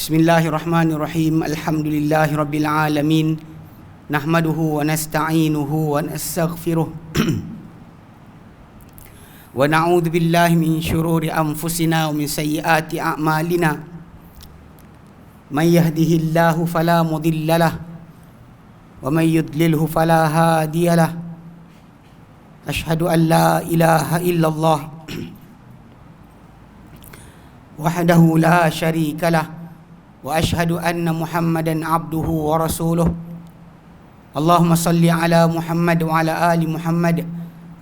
Bismillahirrahmanirrahim. Alhamdulillahirabbil alamin. Nahmaduhu wa nasta'inuhu wa nastaghfiruh. Wa na'udzu billahi min syururi anfusina wa min sayyiati a'malina. May yahdihillahu fala mudhillalah wa may yudlilhu fala hadiyalah. Asyhadu an la ilaha illallah wahdahu la syarikalah wa asyhadu anna Muhammadan abduhu wa rasuluh. Allahumma salli ala Muhammad wa ala ali Muhammad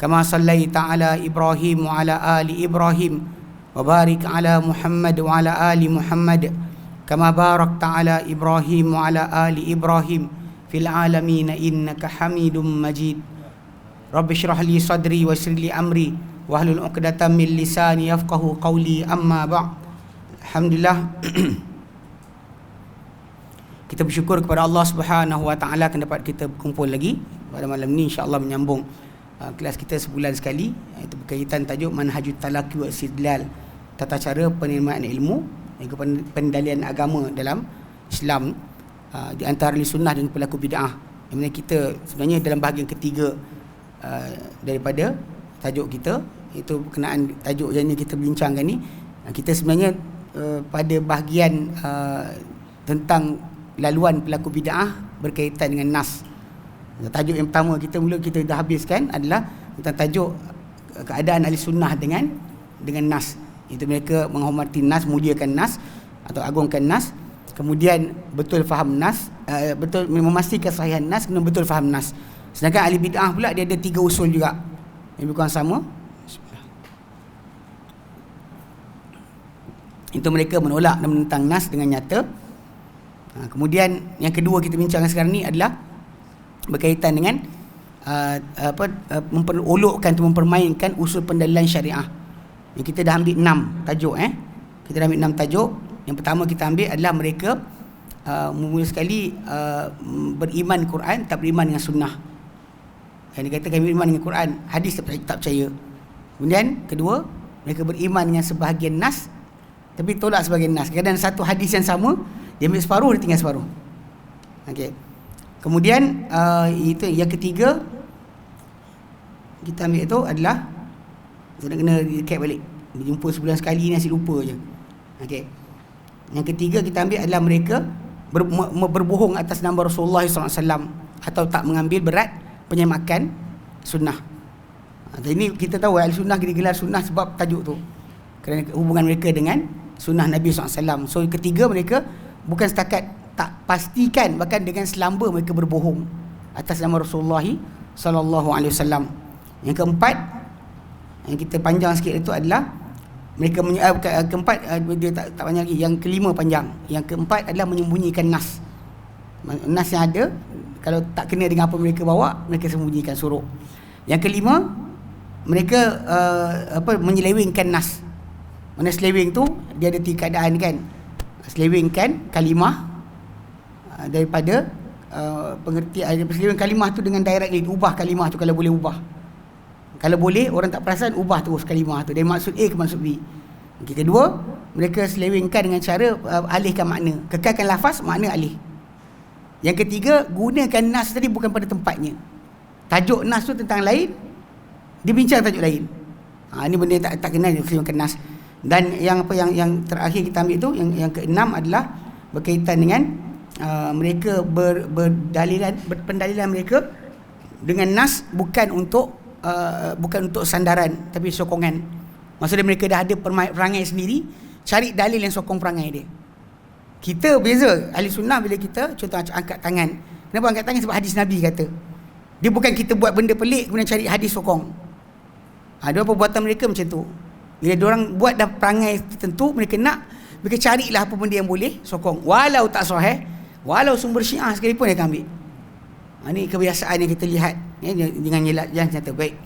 kama sallaita ala Ibrahim wa ala ali Ibrahim wa barik ala Muhammad wa ala ali Muhammad kama barakta ala Ibrahim wa ala ali Ibrahim fil alamin innaka Hamidum Majid. Rabbi shrah li sadri wa yassir li amri wahlul 'uqdatam min lisani yafqahu qawli. Amma ba'd. Alhamdulillah, kita bersyukur kepada Allah Subhanahu Wa Taala akan dapat kita berkumpul lagi pada malam ni, insya-Allah menyambung kelas kita sebulan sekali, iaitu berkaitan tajuk Manhajut Talaqi wa Istidlal, tata cara penerimaan ilmu dan pendalian agama dalam Islam di antara ahli sunnah dan pelaku bid'ah. Yang mana kita sebenarnya dalam bahagian ketiga daripada tajuk kita, iaitu berkenaan tajuk yang kita bincangkan ni. Kita sebenarnya pada bahagian tentang laluan pelaku bid'ah berkaitan dengan nas. Tajuk yang pertama kita dah habiskan adalah tentang tajuk keadaan ahli sunnah dengan nas. Itu mereka menghormati nas, muliakan nas atau agungkan nas. Kemudian betul faham nas, betul memastikan kesahihan nas, kena betul faham nas. Sedangkan ahli bid'ah pula dia ada 3 usul juga yang bukan sama. Itu mereka menolak dan menentang nas dengan nyata. Kemudian yang kedua kita bincangkan sekarang ni adalah berkaitan dengan memperolokkan atau mempermainkan usul pendalilan syariah. Yang kita dah ambil 6 tajuk. Kita dah ambil 6 tajuk. Yang pertama kita ambil adalah mereka mula sekali beriman Quran tak beriman dengan sunnah. Yang dia kata kami beriman dengan Quran, hadis tak percaya. Kemudian kedua, mereka beriman dengan sebahagian nas tapi tolak sebahagian nas. Kadang satu hadis yang sama, dia ambil separuh, dia tinggal separuh. Okey. Kemudian itu yang ketiga kita ambil itu adalah saya kena recap balik. Berjumpa sebulan sekali ni asyik lupa je. Okey. Yang ketiga kita ambil adalah mereka berbohong atas nama Rasulullah SAW atau tak mengambil berat penyemakan sunnah. Ini kita tahu ahli sunnah digelar sunnah sebab tajuk tu, kerana hubungan mereka dengan sunnah Nabi SAW. So ketiga, mereka bukan setakat tak pastikan, bahkan dengan selamba mereka berbohong atas nama Rasulullah SAW. Yang keempat, yang kita panjang sikit itu adalah mereka keempat dia tak panjang lagi. Yang kelima panjang. Yang keempat adalah menyembunyikan nas. Nas yang ada, kalau tak kena dengan apa mereka bawa, mereka sembunyikan, suruh. Yang kelima, mereka menyelewengkan nas. Mana seleweng tu dia ada 3 keadaan kan. Selewengkan kalimah daripada pengertian, seleweng kalimah tu dengan directly, ubah kalimah tu kalau boleh ubah. Kalau boleh orang tak perasan, ubah terus kalimah tu dari maksud A ke maksud B. Okay, kedua, mereka selewengkan dengan cara alihkan makna, kekalkan lafaz, makna alih. Yang ketiga, gunakan nas tadi bukan pada tempatnya. Tajuk nas tu tentang lain, dibincang tajuk lain. Ini benda yang tak kena selewengkan nas. Dan yang terakhir kita ambil tu, yang keenam adalah berkaitan dengan mereka pendalilan mereka dengan nas bukan untuk sandaran tapi sokongan. Maksudnya mereka dah ada perangai sendiri, cari dalil yang sokong perangai dia. Kita beza, ahli sunnah bila kita contoh angkat tangan. Kenapa angkat tangan? Sebab hadis Nabi kata. Dia bukan kita buat benda pelik kemudian cari hadis sokong. Ada perbuatan mereka macam tu. Bila diorang buat dah perangai tertentu, mereka carilah apa benda yang boleh sokong. Walau tak sahih, walau sumber Syiah sekalipun dia akan ambil. Ini kebiasaan yang kita lihat. Dengan jangan nyata. Baik.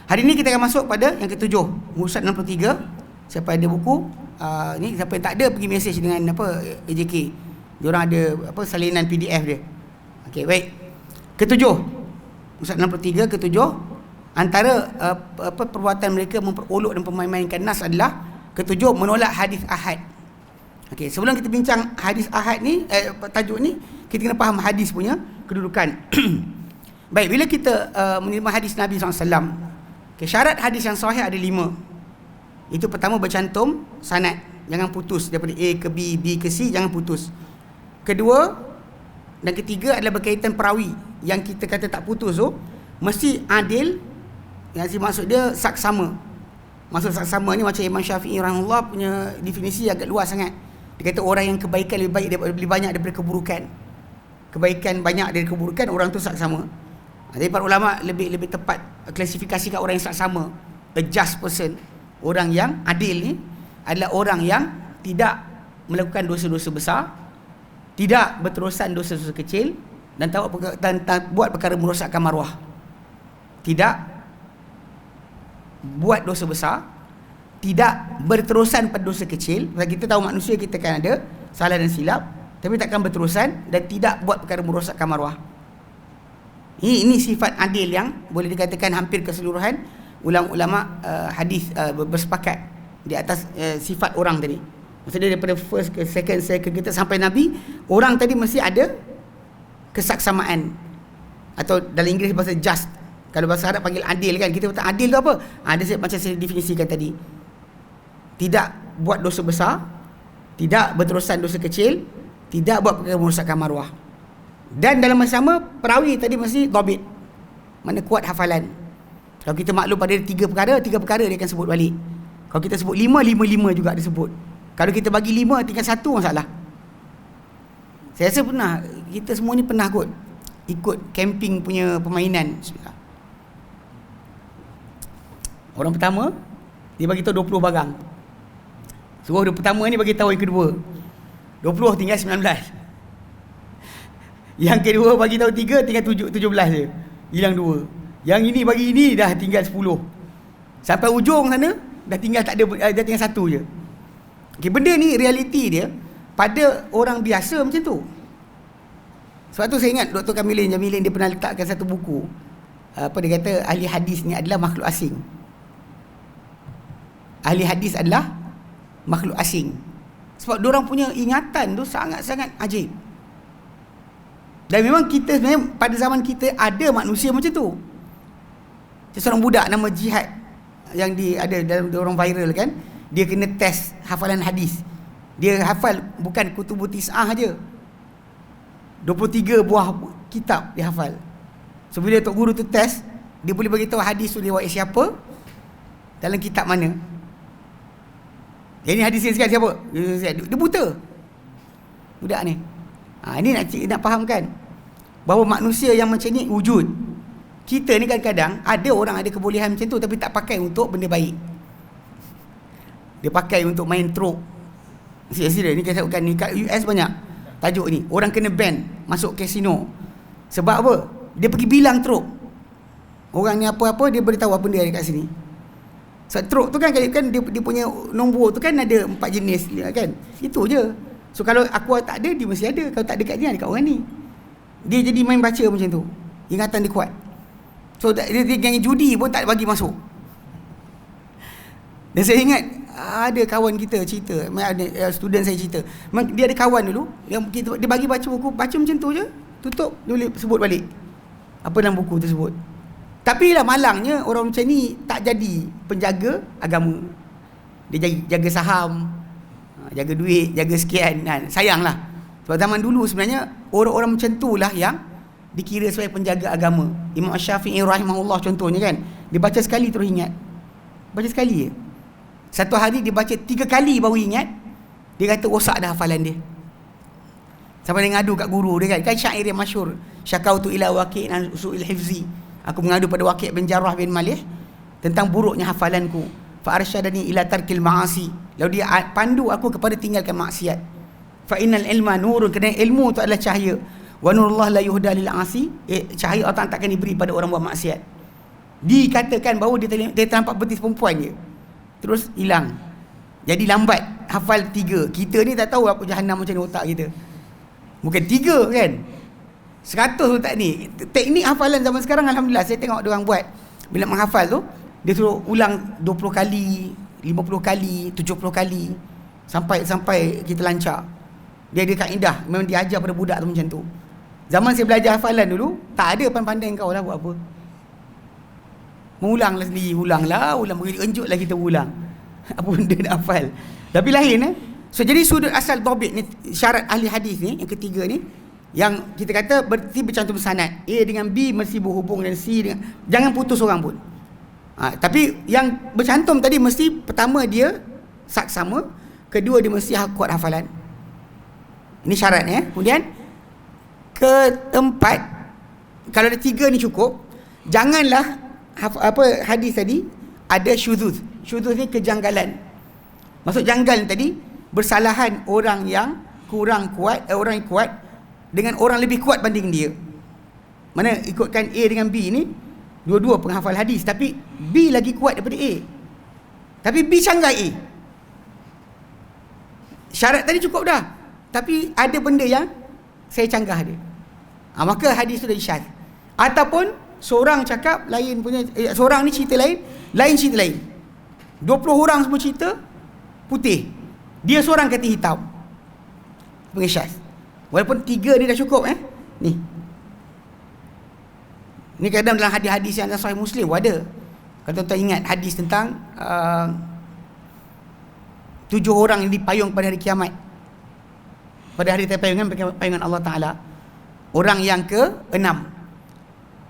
Hari ini kita akan masuk pada yang ketujuh, Mursad 63. Siapa ada buku, ni siapa yang tak ada pergi message dengan AJK. Diorang ada salinan PDF dia. Okey, baik. Ketujuh. Mursad 63 ketujuh. Antara perbuatan mereka memperolok dan memainkan nas adalah ketujuh, menolak hadis ahad. Okey, sebelum kita bincang hadis ahad ni, tajuk ni, kita kena faham hadis punya kedudukan. Baik, bila kita menerima hadis Nabi SAW, okay, syarat hadis yang sahih ada 5. Itu pertama, bercantum sanad, jangan putus daripada A ke B, B ke C, jangan putus. Kedua dan ketiga adalah berkaitan perawi, yang kita kata tak putus tu mesti adil. Yang maksud dia saksama. Maksud saksama ni macam Imam Syafi'i rahimahullah punya definisi agak luas sangat. Dia kata orang yang kebaikan lebih banyak daripada keburukan. Kebaikan banyak dari keburukan, orang tu saksama. Jadi para ulama lebih tepat klasifikasikan orang yang saksama, a just person. Orang yang adil ni adalah orang yang tidak melakukan dosa-dosa besar, tidak berterusan dosa-dosa kecil, dan buat perkara merosakkan maruah. Tidak buat dosa besar, tidak berterusan pada dosa kecil. Sebab kita tahu manusia kita kan ada salah dan silap, tapi takkan berterusan, dan tidak buat perkara merosakkan maruah. Ini sifat adil yang boleh dikatakan hampir keseluruhan ulama hadis bersepakat di atas sifat orang tadi. Maksudnya daripada first ke second kita sampai Nabi, orang tadi mesti ada kesaksamaan, atau dalam Inggeris bahasa just. Kalau bahasa Arab panggil adil kan. Kita kata adil tu apa? Ada macam saya definisikan tadi. Tidak buat dosa besar, tidak berterusan dosa kecil, tidak buat perkara merosakkan maruah. Dan dalam masa sama, perawi tadi mesti dhabit. Mana kuat hafalan. Kalau kita maklum pada 3 perkara dia akan sebut balik. Kalau kita sebut 5 juga dia sebut. Kalau kita bagi 5 tinggal 1 masalah. Saya rasa pernah, kita semua ni pernah kot ikut camping punya permainan. Orang pertama dia bagi tahu 20 barang. Suruh dia pertama ni bagi tahu yang kedua 20, tinggal 19. Yang kedua bagi tahu 3, tinggal 17 je. Hilang 2. Yang ini bagi ini dah tinggal 10. Sampai ujung sana dah tinggal 1 je. Okay, benda ni realiti dia pada orang biasa macam tu. Sebab tu saya ingat Dr. Kamilin Jamilin dia pernah letakkan satu buku. Dia kata ahli hadis ni adalah makhluk asing. Ahli hadis adalah makhluk asing. Sebab diorang punya ingatan tu sangat-sangat ajaib. Dan memang kita sebenarnya pada zaman kita ada manusia macam tu. Seorang budak nama Jihad yang ada dalam orang viral kan, dia kena test hafalan hadis. Dia hafal bukan Kutubut Tis'ah aja, 23 buah kitab dia hafal. So bila tok guru tu test, dia boleh bagi tahu hadis tu riwayat siapa, dalam kitab mana. Yang ni hadis sekian siapa? Dia buta budak ni. Ini nak fahamkan bahawa manusia yang macam ni wujud. Kita ni kadang-kadang ada orang ada kebolehan macam tu, tapi tak pakai untuk benda baik. Dia pakai untuk main truk. Serius ni saya bukan ni, kat US banyak tajuk ni. Orang kena ban masuk kasino. Sebab apa? Dia pergi bilang truk. Orang ni apa-apa dia beritahu apa benda ada kat sini. Sebab truk tu kan dia punya nombor tu kan ada 4 jenis kan. Itu je. So kalau aku tak ada, dia mesti ada. Kalau tak ada kat dia, ada kat orang ni. Dia jadi main baca macam tu. Ingatan dia kuat. So dia yang judi pun tak bagi masuk. Dan saya ingat ada kawan kita cerita, ada student saya cerita, dia ada kawan dulu yang dia bagi baca buku, baca macam tu je, tutup, dia boleh sebut balik apa dalam buku tersebut. Tapi lah malangnya orang macam ni tak jadi penjaga agama. Dia jaga saham, jaga duit, jaga sekian. Sayanglah. Sebab zaman dulu sebenarnya orang-orang macam tu lah yang dikira sebagai penjaga agama. Imam Syafi'i rahimahullah contohnya kan, dia baca sekali terus ingat. Baca sekali je. Satu hari dia baca 3 kali baru ingat. Dia kata rosak dah hafalan dia. Sampai dia ngadu kat guru dia kan syair yang masyhur, syakautu ila waqi'an su'il hifzi. Aku mengadu pada Waqi' bin Jarrah bin Malih tentang buruknya hafalanku. Fa arsyadani ila tarkil ma'asi. Lalu dia pandu aku kepada tinggalkan maksiat. Fa innal ilma nurun, kerana ilmu itu adalah cahaya. Wa nurullah la yuhda lil 'asi. Cahaya Allah takkan diberi pada orang buat maksiat. Dikatakan bahawa dia ternampak betis perempuan je, terus hilang. Jadi lambat hafal 3. Kita ni tak tahu apa jahanam macam ni otak kita. Bukan 3 kan, 100 tu tak ni. Teknik hafalan zaman sekarang alhamdulillah saya tengok dia orang buat. Bila menghafal tu dia suruh ulang 20 kali, 50 kali, 70 kali. Sampai kita lancar. Dia ada kaedah, memang dia ajar pada budak tu macam tu. Zaman saya belajar hafalan dulu, tak ada pandai-pandai kau lah buat apa. Mengulanglah sendiri, ulang, enjutlah kita ulang. Apa benda nak hafal. Tapi lain So jadi sudut asal dhabit ni, syarat ahli hadis ni, yang ketiga ni, yang kita kata berarti bercantum sanad. A dengan B mesti berhubung dengan C dengan, jangan putus orang pun. Tapi yang bercantum tadi mesti pertama dia saksama, kedua dia mesti kuat hafalan. Ini syaratnya. Kemudian keempat, kalau ada tiga ni cukup, janganlah hadis tadi ada syuzuz. Syuzuz ni kejanggalan. Maksud janggal tadi bersalahan orang yang kurang kuat, orang yang kuat dengan orang lebih kuat banding dia. Mana ikutkan A dengan B ni dua-dua penghafal hadis, tapi B lagi kuat daripada A. Tapi B canggah A. Syarat tadi cukup dah. Tapi ada benda yang saya canggah dia. Maka hadis tu dah syadz. Ataupun seorang cakap lain punya, seorang ni cerita lain, lain cerita lain. 20 orang semua cerita putih, dia seorang kata hitam. Panggil syadz. Walaupun 3 ni dah cukup Ni kadang dalam hadis-hadis yang dalam Sahih Muslim ada. Kalau tuan-tuan ingat hadis tentang 7 orang yang dipayung pada hari kiamat, pada hari payungan Allah Ta'ala. Orang yang ke-6,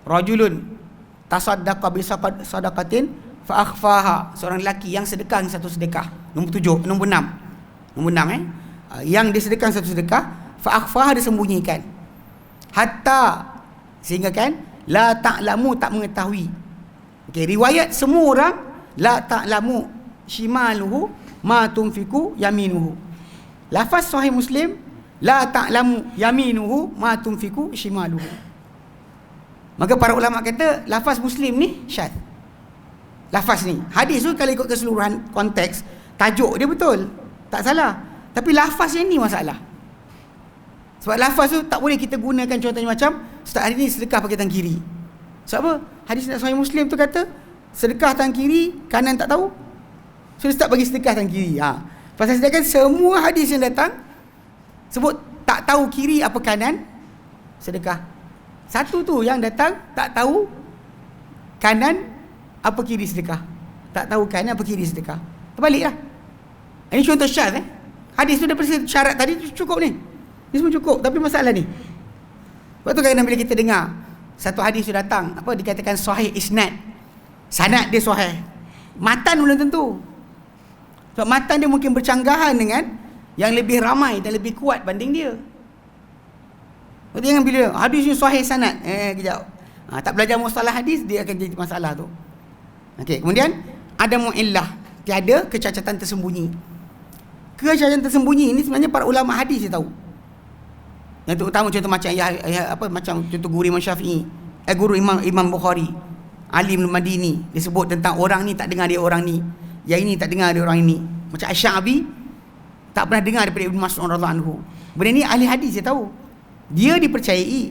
rajulun tasaddaqa bi sadaqatin fa akhfaha, seorang lelaki yang sedekah satu sedekah. Nombor 6 yang dia sedekah satu sedekah, fa akhfaha, dia sembunyikan, hatta, sehingga kan la ta'lamu, tak mengetahui. Okey, riwayat semua orang la ta'lamu shimaluhu ma tunfiku yaminuhu. Lafaz Sahih Muslim la ta'lamu yaminuhu ma tunfiku shimaluhu. Maka para ulama kata lafaz Muslim ni syadz. Lafaz ni, hadis tu kalau ikut keseluruhan konteks, tajuk dia betul, tak salah. Tapi lafaz yang ni masalah. Sebab lafaz tu tak boleh kita gunakan contohnya macam Ustaz hari ni sedekah pakai tangan kiri. Sebab apa? Hadis Sahih Muslim tu kata sedekah tangan kiri, kanan tak tahu. So dia tak bagi sedekah tangan kiri. Pasal sedekah semua hadis yang datang sebut tak tahu kiri apa kanan sedekah. Satu tu yang datang tak tahu kanan apa kiri sedekah. Tak tahu kanan apa kiri sedekah. Terbaliklah. Ini contoh syadz Hadis tu daripada syarat tadi cukup ni. Ni semua cukup, tapi masalah ni. Sebab tu kadang-kadang bila kita dengar satu hadis tu datang, dikatakan sahih isnad, sanad dia sahih, matan belum tentu. Sebab matan dia mungkin bercanggahan dengan yang lebih ramai dan lebih kuat banding dia. Berarti jangan bila hadis ni sahih sanad, kejap. Tak belajar mustalah hadis, dia akan jadi masalah tu. Okey, kemudian ada mu'illah, tiada kecacatan tersembunyi. Kecacatan tersembunyi ini sebenarnya para ulama hadis dia tahu. Yang terutama contoh macam macam contoh guru Imam Syafi'i, guru Imam Bukhari, Ali bin Madini, dia sebut tentang orang ni tak dengar dia orang ni, yang ini tak dengar dia orang ini. Macam Asy-Sya'bi tak pernah dengar daripada Ibn Mas'ud radhiyallahu anhu. Benda ni ahli hadis dia tahu. Dia dipercayai.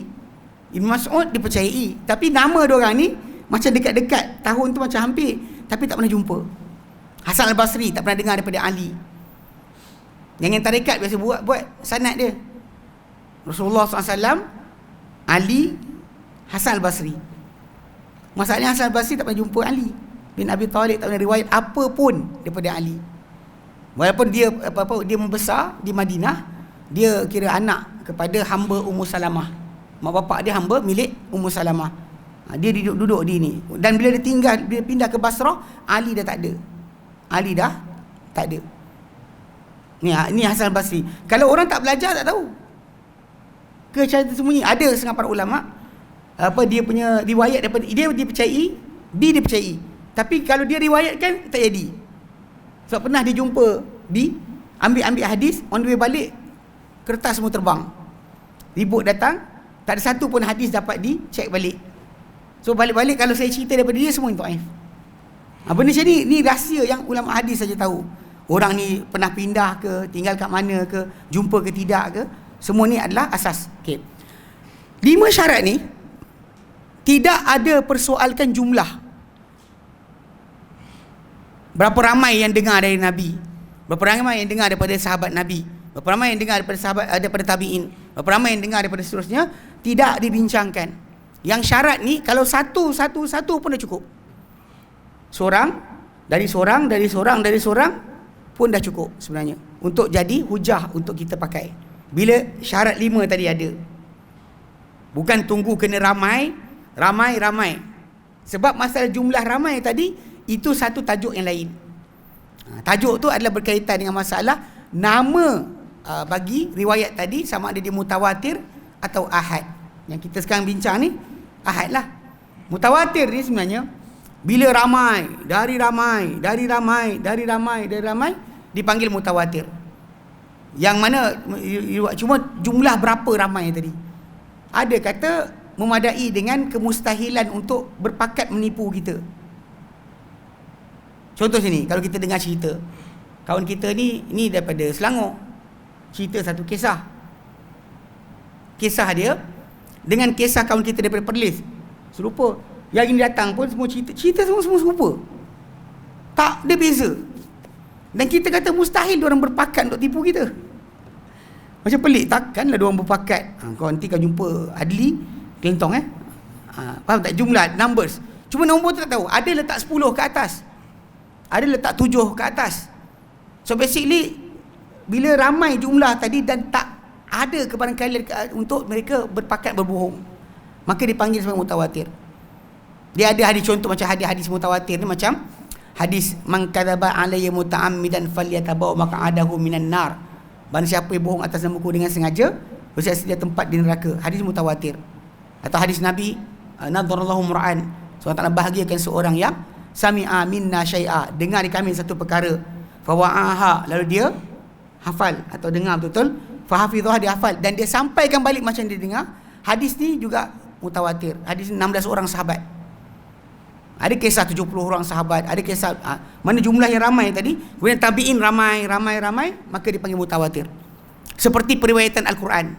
Ibn Mas'ud dipercayai, tapi nama dia orang ni macam dekat-dekat, tahun tu macam hampir, tapi tak pernah jumpa. Hasan Al-Basri tak pernah dengar daripada Ali. Yang tarekat biasa buat sanad dia. Rasulullah SAW, Ali, Hasan Al-Basri. Masalahnya Hasan Al-Basri tak pernah jumpa Ali bin Abi Talib, tak pernah riwayat apa pun daripada Ali. Walaupun dia dia membesar di Madinah, dia kira anak kepada hamba Ummu Salamah. Mak bapak dia hamba milik Ummu Salamah. Dia duduk di ni. Dan bila dia pindah ke Basrah, Ali dah tak ada. Ali dah tak ada. Ni Hasan Al-Basri. Kalau orang tak belajar tak tahu. Kecacatan tersembunyi ada setengah para ulama dia punya riwayat daripada dia dipercayai, B dipercayai. Tapi kalau dia riwayatkan tak jadi. Sebab pernah dia jumpa B ambil hadis, on the way balik kertas semua terbang. Ribut datang, tak ada satu pun hadis dapat dicek balik. So balik-balik kalau saya cerita daripada dia semua dhaif. Benda macam ni rahsia yang ulama hadis saja tahu. Orang ni pernah pindah ke, tinggal kat mana ke, jumpa ke tidak ke, semua ni adalah asas. Okey. 5 syarat ni tidak ada persoalkan jumlah. Berapa ramai yang dengar dari Nabi? Berapa ramai yang dengar daripada sahabat Nabi, berapa ramai yang dengar daripada sahabat, daripada tabi'in, berapa ramai yang dengar daripada seterusnya, tidak dibincangkan. Yang syarat ni kalau satu pun dah cukup. Seorang dari seorang pun dah cukup sebenarnya untuk jadi hujah untuk kita pakai. Bila syarat 5 tadi ada. Bukan tunggu kena ramai. Sebab masalah jumlah ramai tadi itu satu tajuk yang lain. Tajuk tu adalah berkaitan dengan masalah nama bagi riwayat tadi, sama ada dia mutawatir atau ahad. Yang kita sekarang bincang ni ahad lah. Mutawatir ni sebenarnya bila ramai, dari ramai dipanggil mutawatir. Yang mana cuma jumlah berapa ramai tadi. Ada kata memadai dengan kemustahilan untuk berpakat menipu kita. Contoh sini, kalau kita dengar cerita, kawan kita ni daripada Selangor, cerita satu kisah dia dengan kisah kawan kita daripada Perlis, serupa. Yang ini datang pun semua cerita semua serupa, tak ada beza. Dan kita kata mustahil diorang berpakat untuk tipu kita. Macam pelik, takkanlah diorang berpakat. Kau nanti kau jumpa Adli Kelentong faham tak, jumlah numbers, cuma nombor tu tak tahu. Ada letak 10 ke atas, ada letak 7 ke atas. So basically bila ramai jumlah tadi dan tak ada kebarangkalian untuk mereka berpakat berbohong, maka dipanggil sebagai mutawatir. Dia ada hadis, contoh macam hadis mutawatir ni, macam hadis man kadzaba alayya muta'ammidan falyatabawa maq'adahu minan nar. Barang siapa yang bohong atas namaku dengan sengaja, bersiap sedia tempat di neraka. Hadis mutawatir. Atau hadis Nabi, nadarallahu mur'an, SWT bahagiakan seorang yang sami'a minna syai'a, dengar di kami satu perkara, fawa'aha, lalu dia hafal atau dengar betul-betul, fahafidhah, dia hafal dan dia sampaikan balik macam dia dengar. Hadis ni juga mutawatir. Hadis 16 orang sahabat. Ada kisah 70 orang sahabat, ada kisah mana jumlah yang ramai tadi, kemudian tabi'in ramai, maka dipanggil mutawatir. Seperti periwayatan Al-Quran.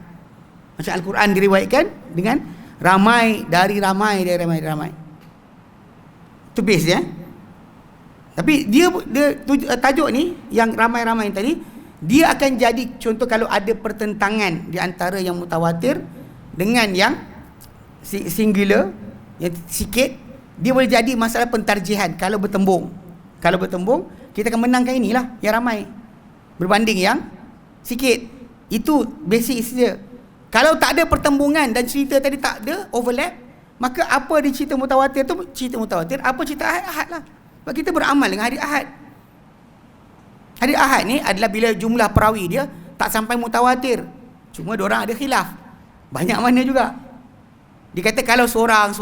Macam Al-Quran diriwayatkan dengan ramai. Itu base dia. Tapi dia tajuk ni yang ramai tadi, dia akan jadi contoh kalau ada pertentangan di antara yang mutawatir dengan yang singular, yang sikit, dia boleh jadi masalah pentarjihan. Kalau bertembung, kita akan menangkan inilah yang ramai berbanding yang sikit. Itu basic dia. Kalau tak ada pertembungan dan cerita tadi tak ada overlap, maka apa di cerita mutawatir tu cerita mutawatir, apa cerita ahad lah. Sebab kita beramal dengan hadis ahad. Hadis ahad ni adalah bila jumlah perawi dia tak sampai mutawatir, cuma diorang ada khilaf. Banyak mana juga. Dia kata kalau seorang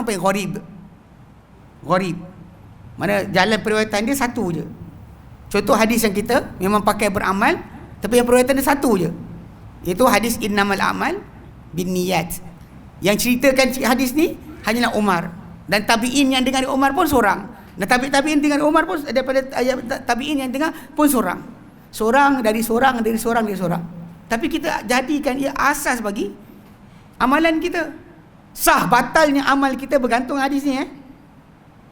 panggil gharib. Mana jalan periwayatan dia satu je. Contoh hadis yang kita memang pakai beramal, tapi yang periwayatan dia satu je. Iaitu hadis innamal a'mal binniyat. Yang ceritakan hadis ni hanyalah Umar, dan tabi'in yang dengar Umar pun seorang. Dan tabi'in dengar Umar pun daripada tabi'in yang dengar pun seorang. Seorang dari seorang. Tapi kita jadikan ia asas bagi amalan kita. Sah batalnya amal kita bergantung hadis ni.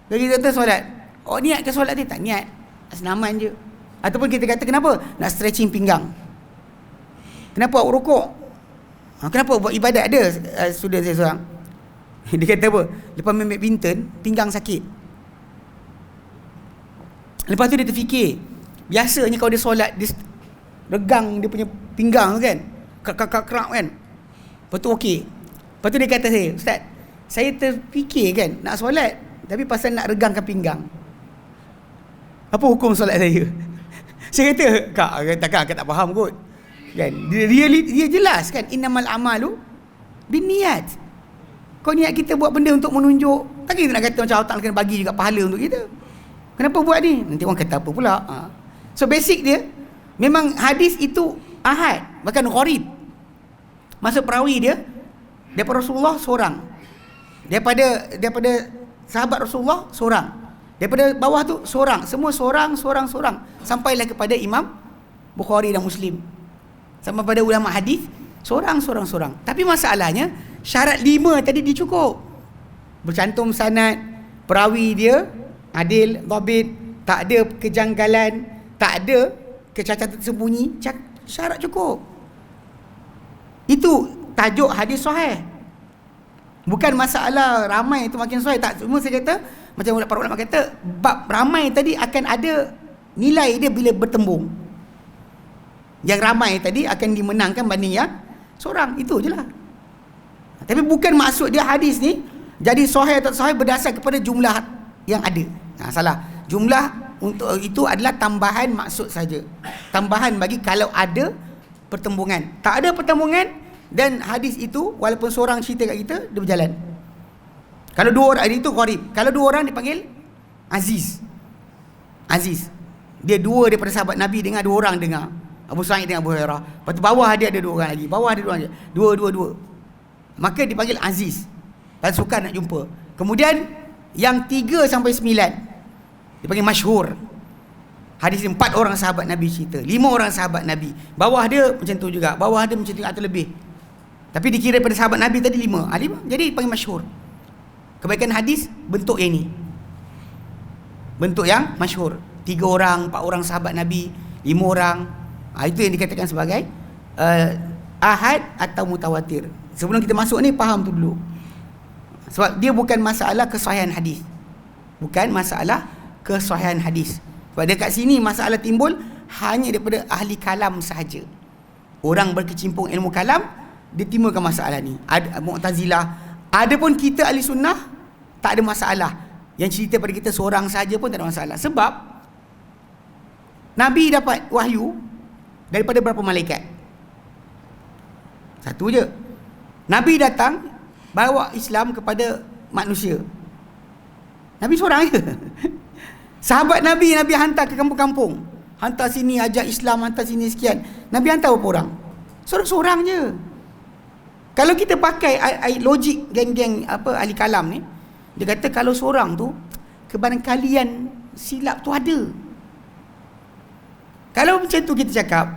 Jadi kita solat, niat ke solat dia? Tak niat, senaman je. Ataupun kita kata kenapa? Nak stretching pinggang. Kenapa awak rukuk? Kenapa buat ibadat? Ada student saya seorang, dia kata apa? Lepas main badminton, pinggang sakit. Lepas tu dia terfikir, biasanya kalau dia solat, dia regang dia punya pinggang tu kan, kerak kan. Lepas tu okey. Lepas tu dia kata saya, Ustaz, saya terfikir kan nak solat, tapi pasal nak regangkan pinggang. Apa hukum solat saya? Saya kata, Kak tak faham kot. Kan? Dia jelas kan, innamal amalu binniyat. Kau niat kita buat benda untuk menunjuk, tak kita nak kata macam Allah Ta'ala kena bagi juga pahala untuk kita. Kenapa buat ni? Nanti orang kata apa pula. So basic dia, memang hadis itu ahad, bahkan gharib. Maksud perawi dia daripada Rasulullah seorang, daripada sahabat Rasulullah seorang, daripada bawah tu seorang, semua seorang, sampailah kepada Imam Bukhari dan Muslim, sampai pada ulama hadis seorang. Tapi masalahnya syarat 5 tadi dicukup. Bercantum sanad, perawi dia adil, dhabit, tak ada kejanggalan, tak ada kecacatan tersembunyi, syarat cukup. Itu tajuk hadis sahih. Bukan masalah ramai itu makin sahih, tak. Semua saya kata, macam para ulama kata, bab ramai tadi akan ada nilai dia bila bertembung. Yang ramai tadi akan dimenangkan banding yang seorang. Itu je lah. Tapi bukan maksud dia hadis ni jadi sahih atau sahih berdasar kepada jumlah yang ada. Salah. Jumlah untuk itu adalah tambahan maksud saja. Tambahan bagi kalau ada pertembungan. Tak ada pertembungan dan hadis itu walaupun seorang cerita kat kita, dia berjalan. Kalau dua orang itu gharib. Kalau dua orang dipanggil aziz. Aziz. Dia dua daripada sahabat Nabi dengar, dua orang dengar. Abu Sa'id dengan Abu Hurairah. Lepas tu bawah dia ada dua orang lagi. Bawah ada dua orang lagi. Dua. Maka dipanggil aziz. Dan sukar nak jumpa. Kemudian yang 3 sampai 9 dipanggil masyhur. Hadis 4 orang sahabat Nabi cerita, 5 orang sahabat Nabi. Bawah dia macam tu juga. Bawah dia macam tu atau lebih. Tapi dikira daripada sahabat Nabi tadi 5. 5. Jadi dipanggil masyhur. Kebaikan hadis bentuk yang ni. Bentuk yang masyhur. 3 orang, 4 orang sahabat Nabi, 5 orang. Itu yang dikatakan sebagai ahad atau mutawatir. Sebelum kita masuk ni, faham tu dulu. Sebab dia bukan masalah kesahihan hadis. Bukan masalah kesahihan hadis. Sebab dekat sini masalah timbul hanya daripada ahli kalam sahaja. Orang berkecimpung ilmu kalam, dia timbulkan masalah ni. Ada Mu'tazilah. Adapun kita ahli sunnah, tak ada masalah. Yang cerita pada kita seorang sahaja pun tak ada masalah. Sebab Nabi dapat wahyu daripada berapa malaikat? Satu je. Nabi datang bawa Islam kepada manusia. Nabi seorang je. Sahabat Nabi hantar ke kampung-kampung. Hantar sini ajak Islam, hantar sini sekian. Nabi hantar berapa orang? Seorang-seorang je. Kalau kita pakai logik geng-geng ahli kalam ni, dia kata kalau seorang tu kebarangkalian silap tu ada. Kalau macam tu kita cakap,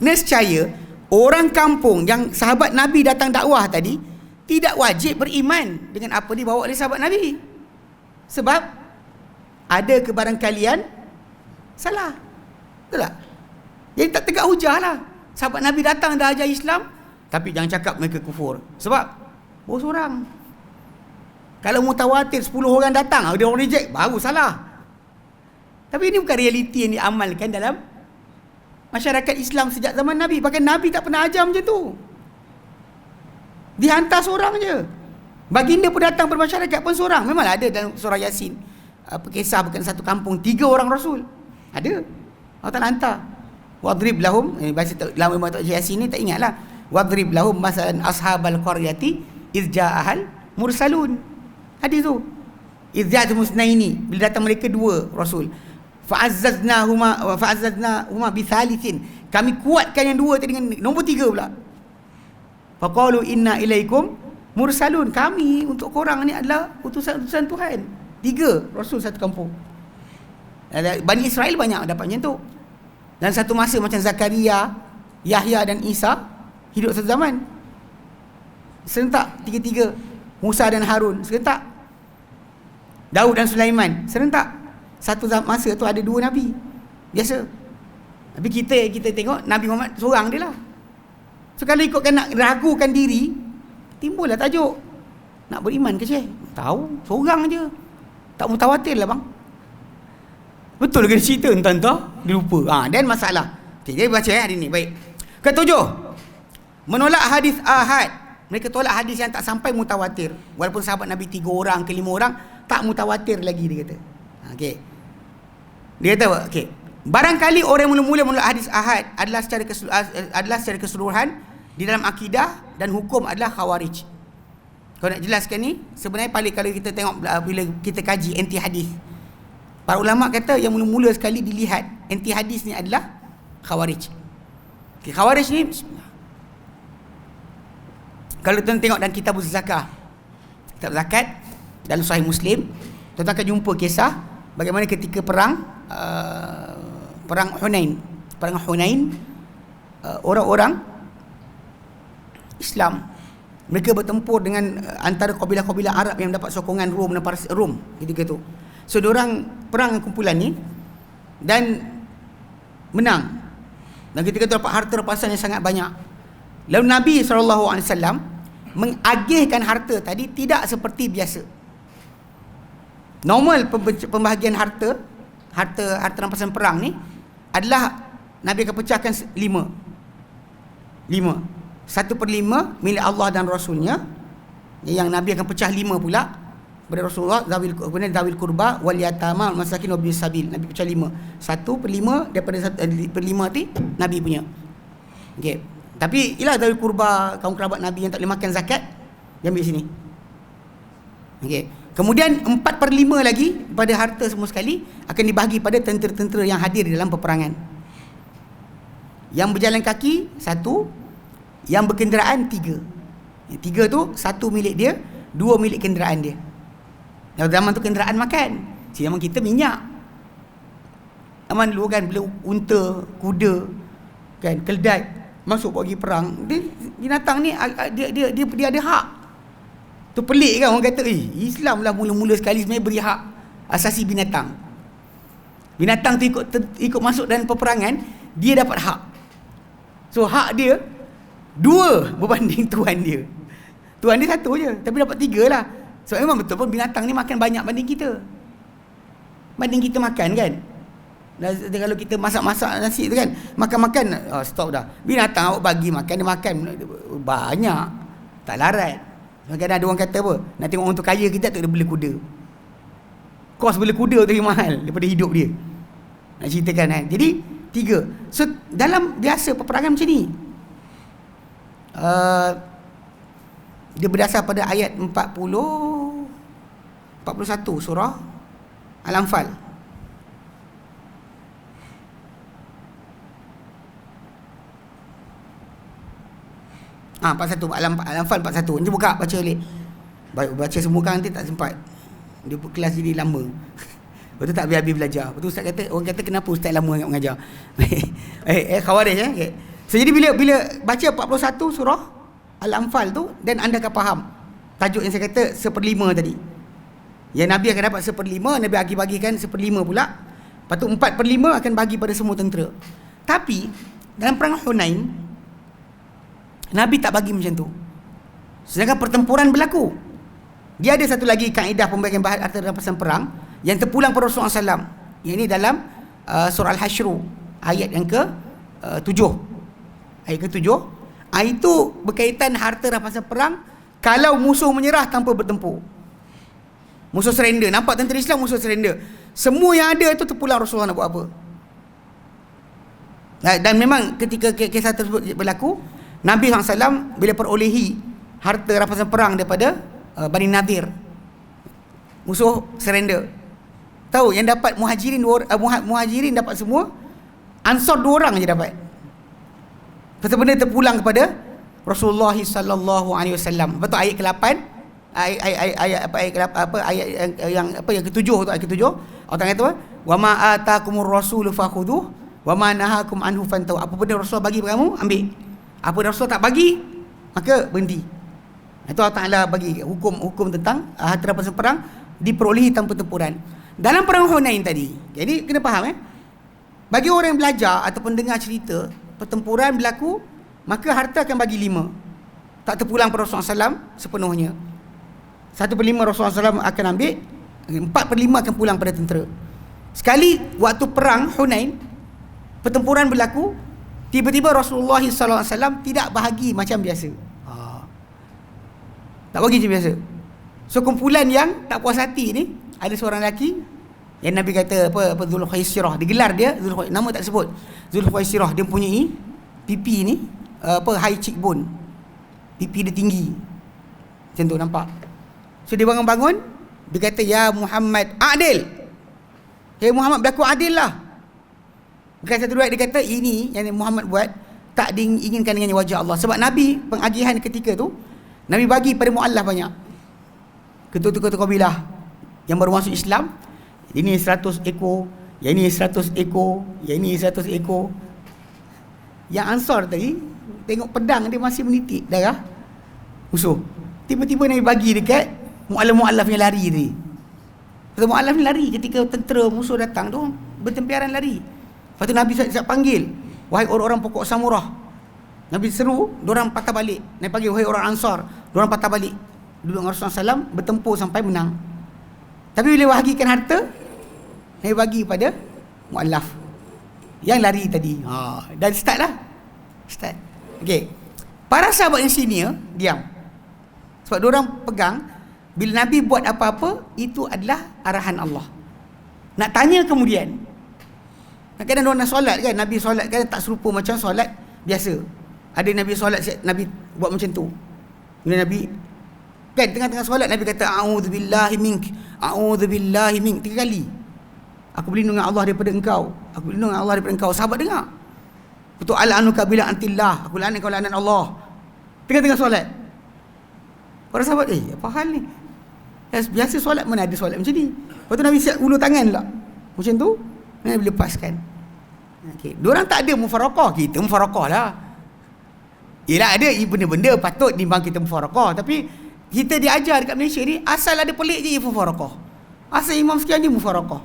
nescaya orang kampung yang sahabat Nabi datang dakwah tadi tidak wajib beriman dengan apa dibawa oleh sahabat Nabi. Sebab ada kebarangkalian salah. Betul tak? Jadi tak tegak hujah lah. Sahabat Nabi datang dah ajar Islam, tapi jangan cakap mereka kufur. Sebab baru seorang. Kalau mutawatir 10 orang datang, dia orang reject, baru salah. Tapi ini bukan realiti yang diamalkan dalam masyarakat Islam sejak zaman Nabi. Bahkan Nabi tak pernah ajar macam tu. Dihantar seorang je. Baginda pun datang bermasyarakat pun seorang. Memanglah ada dalam surah Yasin kisah bukan satu kampung 3 orang Rasul. Ada. Allah Ta'ala hantar. Wadrib lahum, bahasa lama Yasin ni tak ingatlah. Wadrib lahum masalan ashabal qaryati iz ja'ahal mursalun. Hadis tu. Iz ja'ahum musnaini, bila datang mereka 2 Rasul. Fa'azzaznahuma bithalithin. Kami kuatkan yang 2 tadi dengan nombor 3 pula. Faqalu inna ilaikum mursalun. Kami untuk korang ni adalah utusan Tuhan. 3 Rasul satu kampung. Bani Israel banyak dapat macam tu. Dan satu masa macam Zakaria, Yahya dan Isa hidup satu zaman. Serentak 3-3. Musa dan Harun serentak. Daud dan Sulaiman serentak. Satu masa tu ada 2 Nabi. Biasa. Tapi kita tengok Nabi Muhammad seorang dia lah. So kalau ikutkan nak ragukan diri, timbullah tajuk nak beriman ke Syekh? Tahu, seorang je. Tak mutawatir lah bang. Betul ke dia cerita entah-entah dia lupa. Dan masalah. Okay, jadi baca hari ni. Baik. Ketujuh, menolak hadis ahad. Mereka tolak hadis yang tak sampai mutawatir. Walaupun sahabat Nabi 3 orang ke 5 orang, tak mutawatir lagi dia kata. Okey. Dia kata, okey, barangkali orang mula-mula menolak hadis ahad adalah secara keseluruhan di dalam akidah dan hukum adalah khawarij. Kalau nak jelaskan ni, sebenarnya paling kalau kita tengok bila kita kaji anti hadis, para ulama kata yang mula-mula sekali dilihat anti hadis ni adalah khawarij. Okay, khawarij ni kalau tuan tengok dalam kitab zakah, kitab zakat dalam Sahih Muslim, tuan akan jumpa kisah bagaimana ketika perang Hunain. Perang Hunain, orang-orang Islam mereka bertempur dengan antara kabilah-kabilah Arab yang mendapat sokongan Rom dan Rom ketika tu. So diorang perang kumpulan ni, dan menang. Dan ketika itu dapat harta rampasan yang sangat banyak. Lalu Nabi SAW mengagihkan harta tadi tidak seperti biasa. Normal pembahagian harta rampasan perang ni adalah Nabi akan pecahkan 5. 1/5 milik Allah dan Rasulnya, yang Nabi akan pecah 5 pula kepada Rasulullah, kemudian zawil kurba wal yatama wal masakin wa bis sabil. Nabi pecah 5. 1/5 daripada 1/5 tu Nabi punya. Okey. Tapi ialah zawil kurba, kaum kerabat Nabi yang tak boleh makan zakat, dia ambil sini. Okey. Kemudian 4/5 lagi pada harta semua sekali akan dibahagi pada tentera-tentera yang hadir dalam peperangan. Yang berjalan kaki 1, yang berkenderaan 3. Yang 3 tu 1 milik dia, 2 milik kenderaan dia. Dalam zaman tu kenderaan makan. Zaman kita minyak. Zaman dulu kan bila unta, kuda, kan, keldai masuk pergi perang, binatang ni dia ada hak. Tu pelik kan, orang kata Islam lah mula-mula sekali sebenarnya beri hak asasi binatang. Binatang tu ikut masuk dalam peperangan, dia dapat hak. So hak dia 2 berbanding tuan dia. Tuan dia 1 je, tapi dapat 3 lah. Sebab memang betul pun binatang ni makan banyak banding kita. Banding kita makan kan. Dan kalau kita masak-masak nasi tu kan, makan-makan, stop dah. Binatang awak bagi makan, dia makan banyak, tak larat. Kadang-kadang ada orang kata apa, nak tengok orang tu kaya, kita tak ada bela kuda. Kos bela kuda tu lagi mahal daripada hidup dia. Nak ceritakan kan. Jadi 3. So dalam biasa peperangan macam ni, dia berdasar pada ayat 41 surah Al-Anfal. Al-Anfal 41. Nanti buka baca balik. Baca semua kan nanti tak sempat. Dia kelas jadi lama. Betul tak habis-habis belajar. Betul ustaz kata, orang kata kenapa ustaz lama nak mengajar. Khawarij okay. So jadi bila baca 41 surah Al-Anfal tu, dan anda akan faham tajuk yang saya kata 1/5 tadi. Yang Nabi akan dapat 1/5, Nabi bagi-bagikan 1/5 pula. Lepas tu 4/5 akan bagi pada semua tentera. Tapi dalam perang Hunain, Nabi tak bagi macam tu. Sedangkan pertempuran berlaku, dia ada satu lagi kaedah pembagian harta rampasan perang yang terpulang pada Rasulullah SAW. Yang ini dalam surah Al-Hashr ayat yang ke-7. Ayat ke-7. Itu berkaitan harta rampasan perang kalau musuh menyerah tanpa bertempur. Musuh surrender. Nampak tentera Islam, musuh surrender. Semua yang ada itu terpulang Rasulullah nak buat apa. Dan memang ketika kisah tersebut berlaku, Nabi SAW bila perolehi harta rampasan perang daripada Bani Nadir, musuh surrender. Tahu yang dapat muhajirin dapat semua, Ansar 2 orang je dapat. Pasal benda terpulang kepada Rasulullah sallallahu alaihi wasallam. Lepas tu ayat ke-8, ayat yang ke-7 tu, ayat ke-7, Allah kata apa? Wa ma atakumur rasulu fakhudhuh wa ma nahakum anhu fantahu. Apa benda Rasul bagi kepada kamu, ambil. Apa Rasul tak bagi, maka berhenti. Itu Allah Taala bagi hukum tentang harta rampasan perang diperolehi tanpa tempuran. Dalam perang Hunain tadi, jadi kena faham bagi orang yang belajar ataupun dengar cerita pertempuran berlaku, maka harta akan bagi 5. Tak terpulang pada Rasulullah SAW sepenuhnya. 1/5 Rasulullah SAW akan ambil, 4/5 akan pulang pada tentera. Sekali waktu perang Hunain, pertempuran berlaku, tiba-tiba Rasulullah SAW tidak bahagi macam biasa. Tak bagi macam biasa. So kumpulan yang tak puas hati ni, ada seorang lelaki yang Nabi kata apa Zulkhuwaisirah, digelar dia nama tak sebut. Zulkhuwaisirah, dia mempunyai pipi ni high cheekbone. Pipi dia tinggi. Macam tu nampak. So dia bangun-bangun, dia kata, ya Muhammad adil. Hey Muhammad, berlaku adil lah. Bukan satu riwayat dia kata ini yang Muhammad buat tak diinginkan dengan wajah Allah. Sebab Nabi pengagihan ketika tu, Nabi bagi pada mu'allaf banyak. Ketua-ketua kabilah yang baru masuk Islam, ini 100 ekor, yang ini 100 ekor, yang ini 100 ekor. Yang Ansar tadi tengok pedang dia masih menitik darah musuh. Tiba-tiba Nabi bagi dekat mu'allaf yang lari tadi. Mu'allaf ni lari ketika tentera musuh datang tu, bertempiaran lari. Lepas tu Nabi siap panggil, wahai orang-orang pokok Samurah. Nabi seru, diorang patah balik. Nabi panggil, wahai orang Ansar, diorang patah balik. Duduk dengan Rasulullah SAW, bertempur sampai menang. Tapi bila bahagikan harta, Nabi bagi pada mu'allaf yang lari tadi. Dan start lah. Start. Okay. Para sahabat yang senior diam. Sebab diorang pegang, bila Nabi buat apa-apa, itu adalah arahan Allah. Nak tanya kemudian, kadang-kadang diorang nak solat kan, Nabi solat kan tak serupa macam solat biasa. Ada Nabi solat, Nabi buat macam tu. Bila Nabi kan tengah-tengah solat, Nabi kata a'udzubillahi mink, a'udzubillahi mink 3 kali. Aku berlindung dengan Allah daripada engkau. Aku berlindung dengan Allah daripada engkau. Sahabat dengar. Betul, al'anuka bila antillah. Aku laknat kau, laknat Allah. Tengah-tengah solat. Para sahabat, apa hal ni? Biasa solat mana ada solat macam ni. Lepas tu Nabi siap ulur tangan pula. Macam tu, Nabi lepaskan. Okay. Diorang tak ada mufarakah. Kita mufarakah lah. Yelah, ada benda-benda patut timbang kita mufarakah. Tapi kita diajar dekat Malaysia ni, asal ada pelik je mufarakah. Asal imam sekian je mufarakah.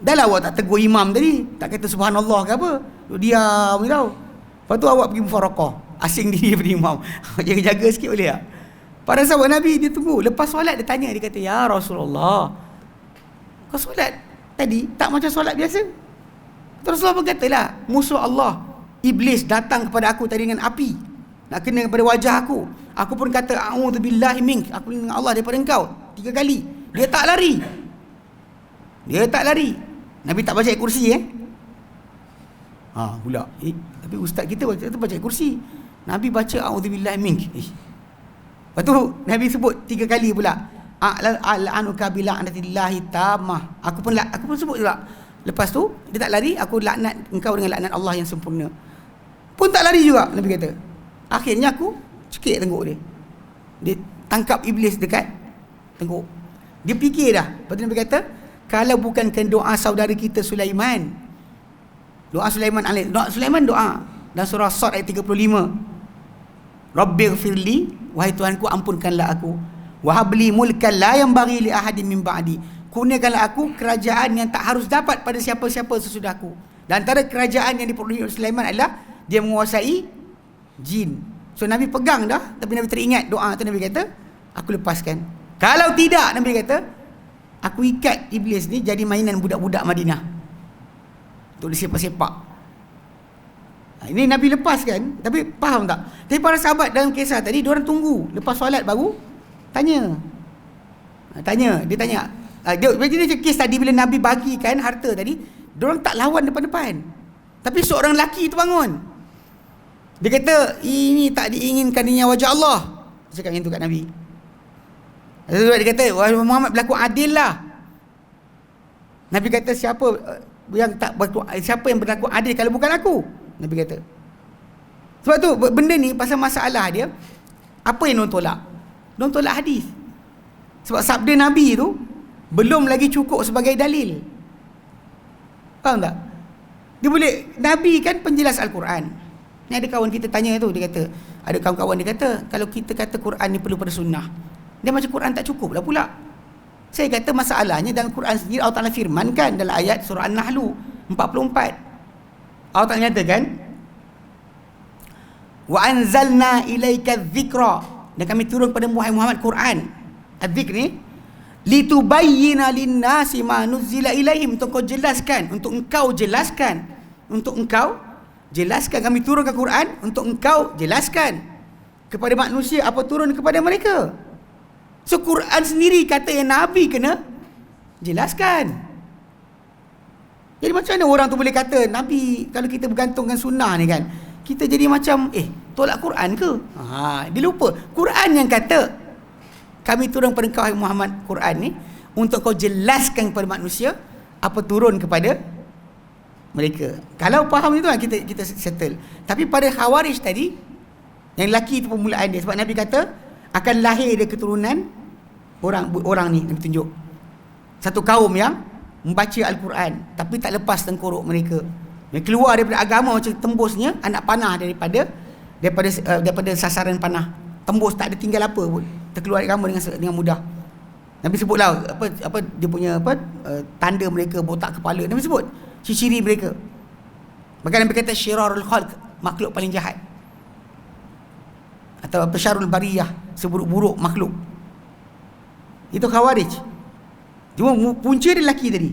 Dah lah awak tak tegur imam tadi, tak kata subhanallah ke apa, duk diam je tau. Lepas tu awak pergi mufarakah, asing diri daripada imam. Jaga-jaga sikit boleh tak? Para sahabat Nabi, dia tunggu. Lepas solat dia tanya, dia kata, ya Rasulullah, kau solat tadi tak macam solat biasa? Rasulullah pun katalah, musuh Allah, Iblis datang kepada aku tadi dengan api, nak kena kepada wajah aku. Aku pun kata, a'udzubillahi mink, aku dengan Allah daripada engkau 3 kali. Dia tak lari. Dia tak lari. Nabi tak baca ayat kursi pula. Tapi ustaz kita baca kursi. Nabi baca a'udzubillahi mink. Lepas tu Nabi sebut 3 kali pula. Al'anuka bila'natillahi tamah. Aku pun sebut juga. Lepas tu dia tak lari, aku laknat engkau dengan laknat Allah yang sempurna. Pun tak lari juga, Nabi kata. Akhirnya aku cekik tengok dia. Dia tangkap iblis dekat tengok. Dia fikir dah. Lepas tu Nabi kata, kalau bukankan doa saudara kita Sulaiman. Doa Sulaiman alaih. Doa Sulaiman doa dalam surah Sad ayat 35. Rabbighfirli, wahai Tuhanku ampunkanlah aku. Wahabli mulkan la yanbaghi li ahadin min ba'di. Kurniakanlah aku kerajaan yang tak harus dapat pada siapa-siapa sesudahku. Dan antara kerajaan yang diperolehi oleh Sulaiman adalah dia menguasai jin. So Nabi pegang dah, tapi Nabi teringat doa tu. Nabi kata, aku lepaskan. Kalau tidak, Nabi kata, aku ikat iblis ni jadi mainan budak-budak Madinah untuk disepak-sepak. Ini Nabi lepaskan. Tapi faham tak? Tapi para sahabat dalam kisah tadi, diorang tunggu lepas solat baru tanya. Dia tanya. Dia kes tadi bila Nabi bagikan harta tadi, diorang tak lawan depan-depan. Tapi seorang lelaki tu bangun. Dia kata, ini tak diinginkan dengan wajah Allah. Dia cakap macam tu kat Nabi. Dia kata, wahai Muhammad, berlaku adil lah. Nabi kata, siapa yang berlaku adil kalau bukan aku? Nabi kata. Sebab tu benda ni pasal masalah dia, apa yang diorang tolak? Diorang tolak hadis. Sebab sabda Nabi tu belum lagi cukup sebagai dalil. Faham tak? Dia boleh, Nabi kan penjelas Al-Quran. Ni ada kawan kita tanya tu, dia kata, ada kawan-kawan dia kata, kalau kita kata Quran ni perlu pada sunnah, dia macam Quran tak cukup lah pula. Saya kata masalahnya dalam Quran sendiri Allah Ta'ala firmankan dalam ayat surah An-Nahl 44. Allah Ta'ala nyatakan, wa anzalna ilaika dzikra, dan kami turun kepada Muhammad Quran. Adz-dzikr ni litubayyina lin-nasi ma nuzila ilaihim, untuk kau jelaskan, untuk engkau jelaskan, kami turunkan Quran untuk engkau jelaskan kepada manusia apa turun kepada mereka. So Quran sendiri kata yang Nabi kena jelaskan. Jadi macam mana orang tu boleh kata Nabi, kalau kita bergantungkan sunnah ni kan, kita jadi macam tolak Quran ke? Dia lupa Quran yang kata kami turun kepada engkau Muhammad Quran ni untuk kau jelaskan kepada manusia apa turun kepada mereka. Kalau faham itu kita settle. Tapi pada Khawarij tadi, yang lelaki itu permulaan dia, sebab Nabi kata akan lahir dia keturunan orang ni, Nabi tunjuk satu kaum yang membaca Al-Quran tapi tak lepas tengkorok mereka, yang keluar daripada agama macam tembusnya anak panah daripada sasaran panah, tembus tak ada tinggal apa pun, terkeluar dari agama dengan mudah. Nabi sebutlah apa dia punya tanda mereka botak kepala, Nabi sebut ciri-ciri mereka. Bahkan Nabi kata syirarul khalq, makhluk paling jahat. Atau apa, syarul bariyah, seburuk-buruk makhluk. Itu Khawarij. Cuma punca dia lelaki tadi.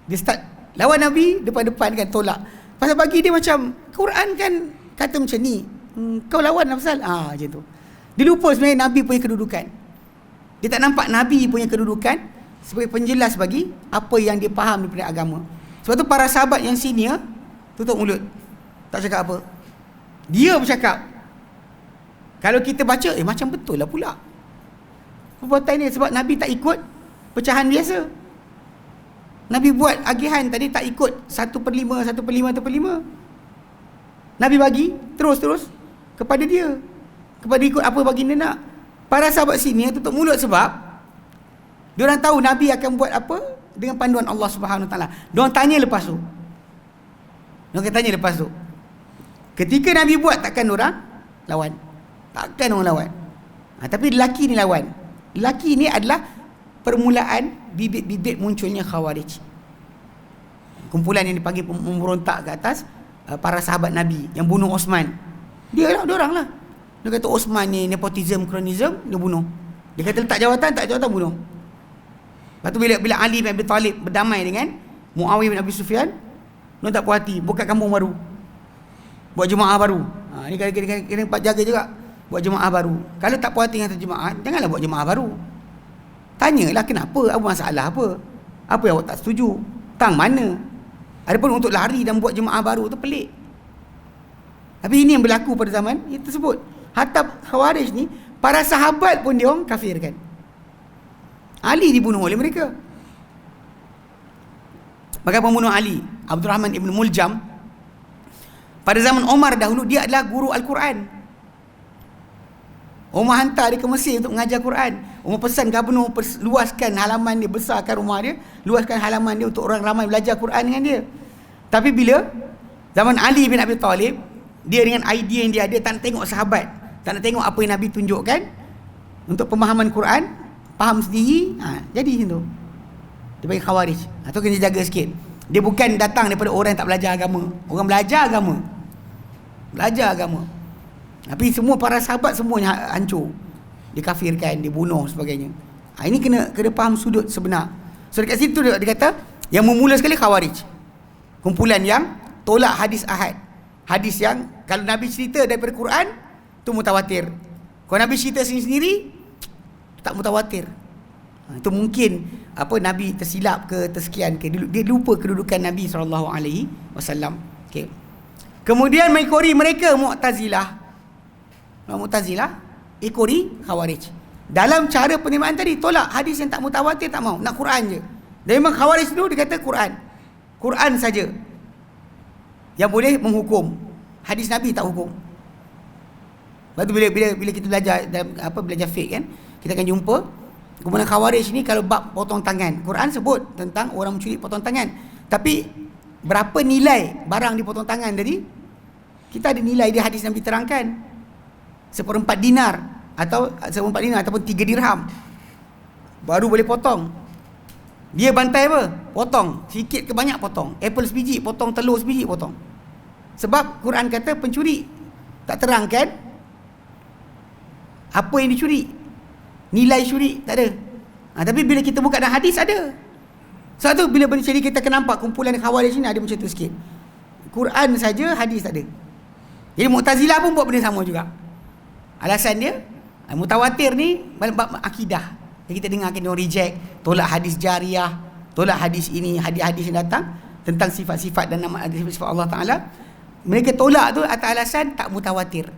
Dia start lawan Nabi, depan-depan kan tolak. Pasal bagi dia macam Quran kan kata macam ni, kau lawan pasal macam tu. Dia lupa sebenarnya Nabi punya kedudukan. Dia tak nampak Nabi punya kedudukan sebagai penjelas bagi apa yang dia faham daripada agama. Sebab tu para sahabat yang senior tutup mulut, tak cakap apa. Dia bercakap. Kalau kita baca, macam betul lah pula perbuatan dia. Sebab Nabi tak ikut pecahan biasa. Nabi buat agihan tadi tak ikut 1/5, 1/5, 1/5. Nabi bagi terus-terus kepada dia, kepada ikut apa baginda nak. Para sahabat sini tutup mulut sebab diorang tahu Nabi akan buat apa dengan panduan Allah Subhanahu Wa Taala. Diorang tanya lepas tu. Diorang tanya lepas tu. Ketika Nabi buat, takkan diorang lawan. Takkan orang lawan. Tapi lelaki ni lawan. Lelaki ni adalah permulaan bibit-bibit munculnya Khawarij. Kumpulan yang dipanggil memberontak ke atas para sahabat Nabi yang bunuh Osman. Dia orang lah. Dia kata Osman ni nepotism, kronism, dia bunuh. Dia kata letak jawatan, bunuh. Lepas tu bila Ali bin Abi Talib berdamai dengan Muawiyah bin Abi Sufyan, dia tak puas hati, buka kampung baru, buat jemaah baru. Ni kena jaga juga, buat jemaah baru. Kalau tak puas hati dengan jemaah, janganlah buat jemaah baru. Tanyalah kenapa, apa masalah apa? Apa yang awak tak setuju? Tang mana? Adapun untuk lari dan buat jemaah baru tu pelik. Tapi ini yang berlaku pada zaman tersebut. Hatta Khawarij ni, para sahabat pun dia orang kafirkan. Ali dibunuh oleh mereka. Bahkan pembunuh Ali, Abdurrahman ibn Muljam, pada zaman Omar dahulu, dia adalah guru Al-Quran. Umar hantar dia ke Mesir untuk mengajar Quran. Umar pesan gubernur luaskan halaman dia, besarkan rumah dia, luaskan halaman dia untuk orang ramai belajar Quran dengan dia. Tapi bila zaman Ali bin Abi Talib, dia dengan idea yang dia ada, tak nak tengok sahabat, tak nak tengok apa yang Nabi tunjukkan untuk pemahaman Quran, faham sendiri, jadi macam tu. Dia bagi Khawarij. Itu kena jaga sikit. Dia bukan datang daripada orang yang tak belajar agama. Orang belajar agama. Belajar agama. Tapi semua para sahabat semuanya hancur. Dikafirkan, dibunuh sebagainya. Ini kena faham sudut sebenar. So dekat situ dia kata, yang memula sekali Khawarij. Kumpulan yang tolak hadis ahad. Hadis yang kalau Nabi cerita daripada Quran, tu mutawatir. Kalau Nabi cerita sendiri-sendiri, tak mutawatir. Itu mungkin Nabi tersilap ke, tersekian ke, dia lupa kedudukan Nabi SAW. Okay. Kemudian mengikori mereka Mu'tazilah ikori Khawarij. Dalam cara penerimaan tadi, tolak hadis yang tak mutawatir, tak mau, nak Quran je. Dan memang Khawarij dulu dia kata Quran saja yang boleh menghukum. Hadis Nabi tak hukum. Lepas tu bila kita belajar belajar fiqh kan, kita akan jumpa kemudian Khawarij ni kalau bab potong tangan, Quran sebut tentang orang mencuri potong tangan. Tapi berapa nilai barang dipotong tangan tadi? Kita ada nilai di hadis Nabi terangkan. 1/4 dinar atau 1/4 dinar ataupun 3 dirham baru boleh potong. Dia bantai apa? Potong. Sikit ke banyak potong. Apple sebiji potong, telur sebiji potong. Sebab Quran kata pencuri tak terangkan apa yang dicuri, nilai curi tak ada. Tapi bila kita buka dalam hadis ada. Sebab tu bila jadi kita akan nampak kumpulan Khawarij ni ada macam tu sikit. Quran saja, hadis tak ada. Jadi Mu'tazilah pun buat benda sama juga. Alasan dia mutawatir ni bab akidah. Jadi kita dengar dia reject, tolak hadis jariyah, tolak hadis ini, hadis-hadis yang datang tentang sifat-sifat dan nama sifat Allah Taala. Mereka tolak tu atas alasan tak mutawatir.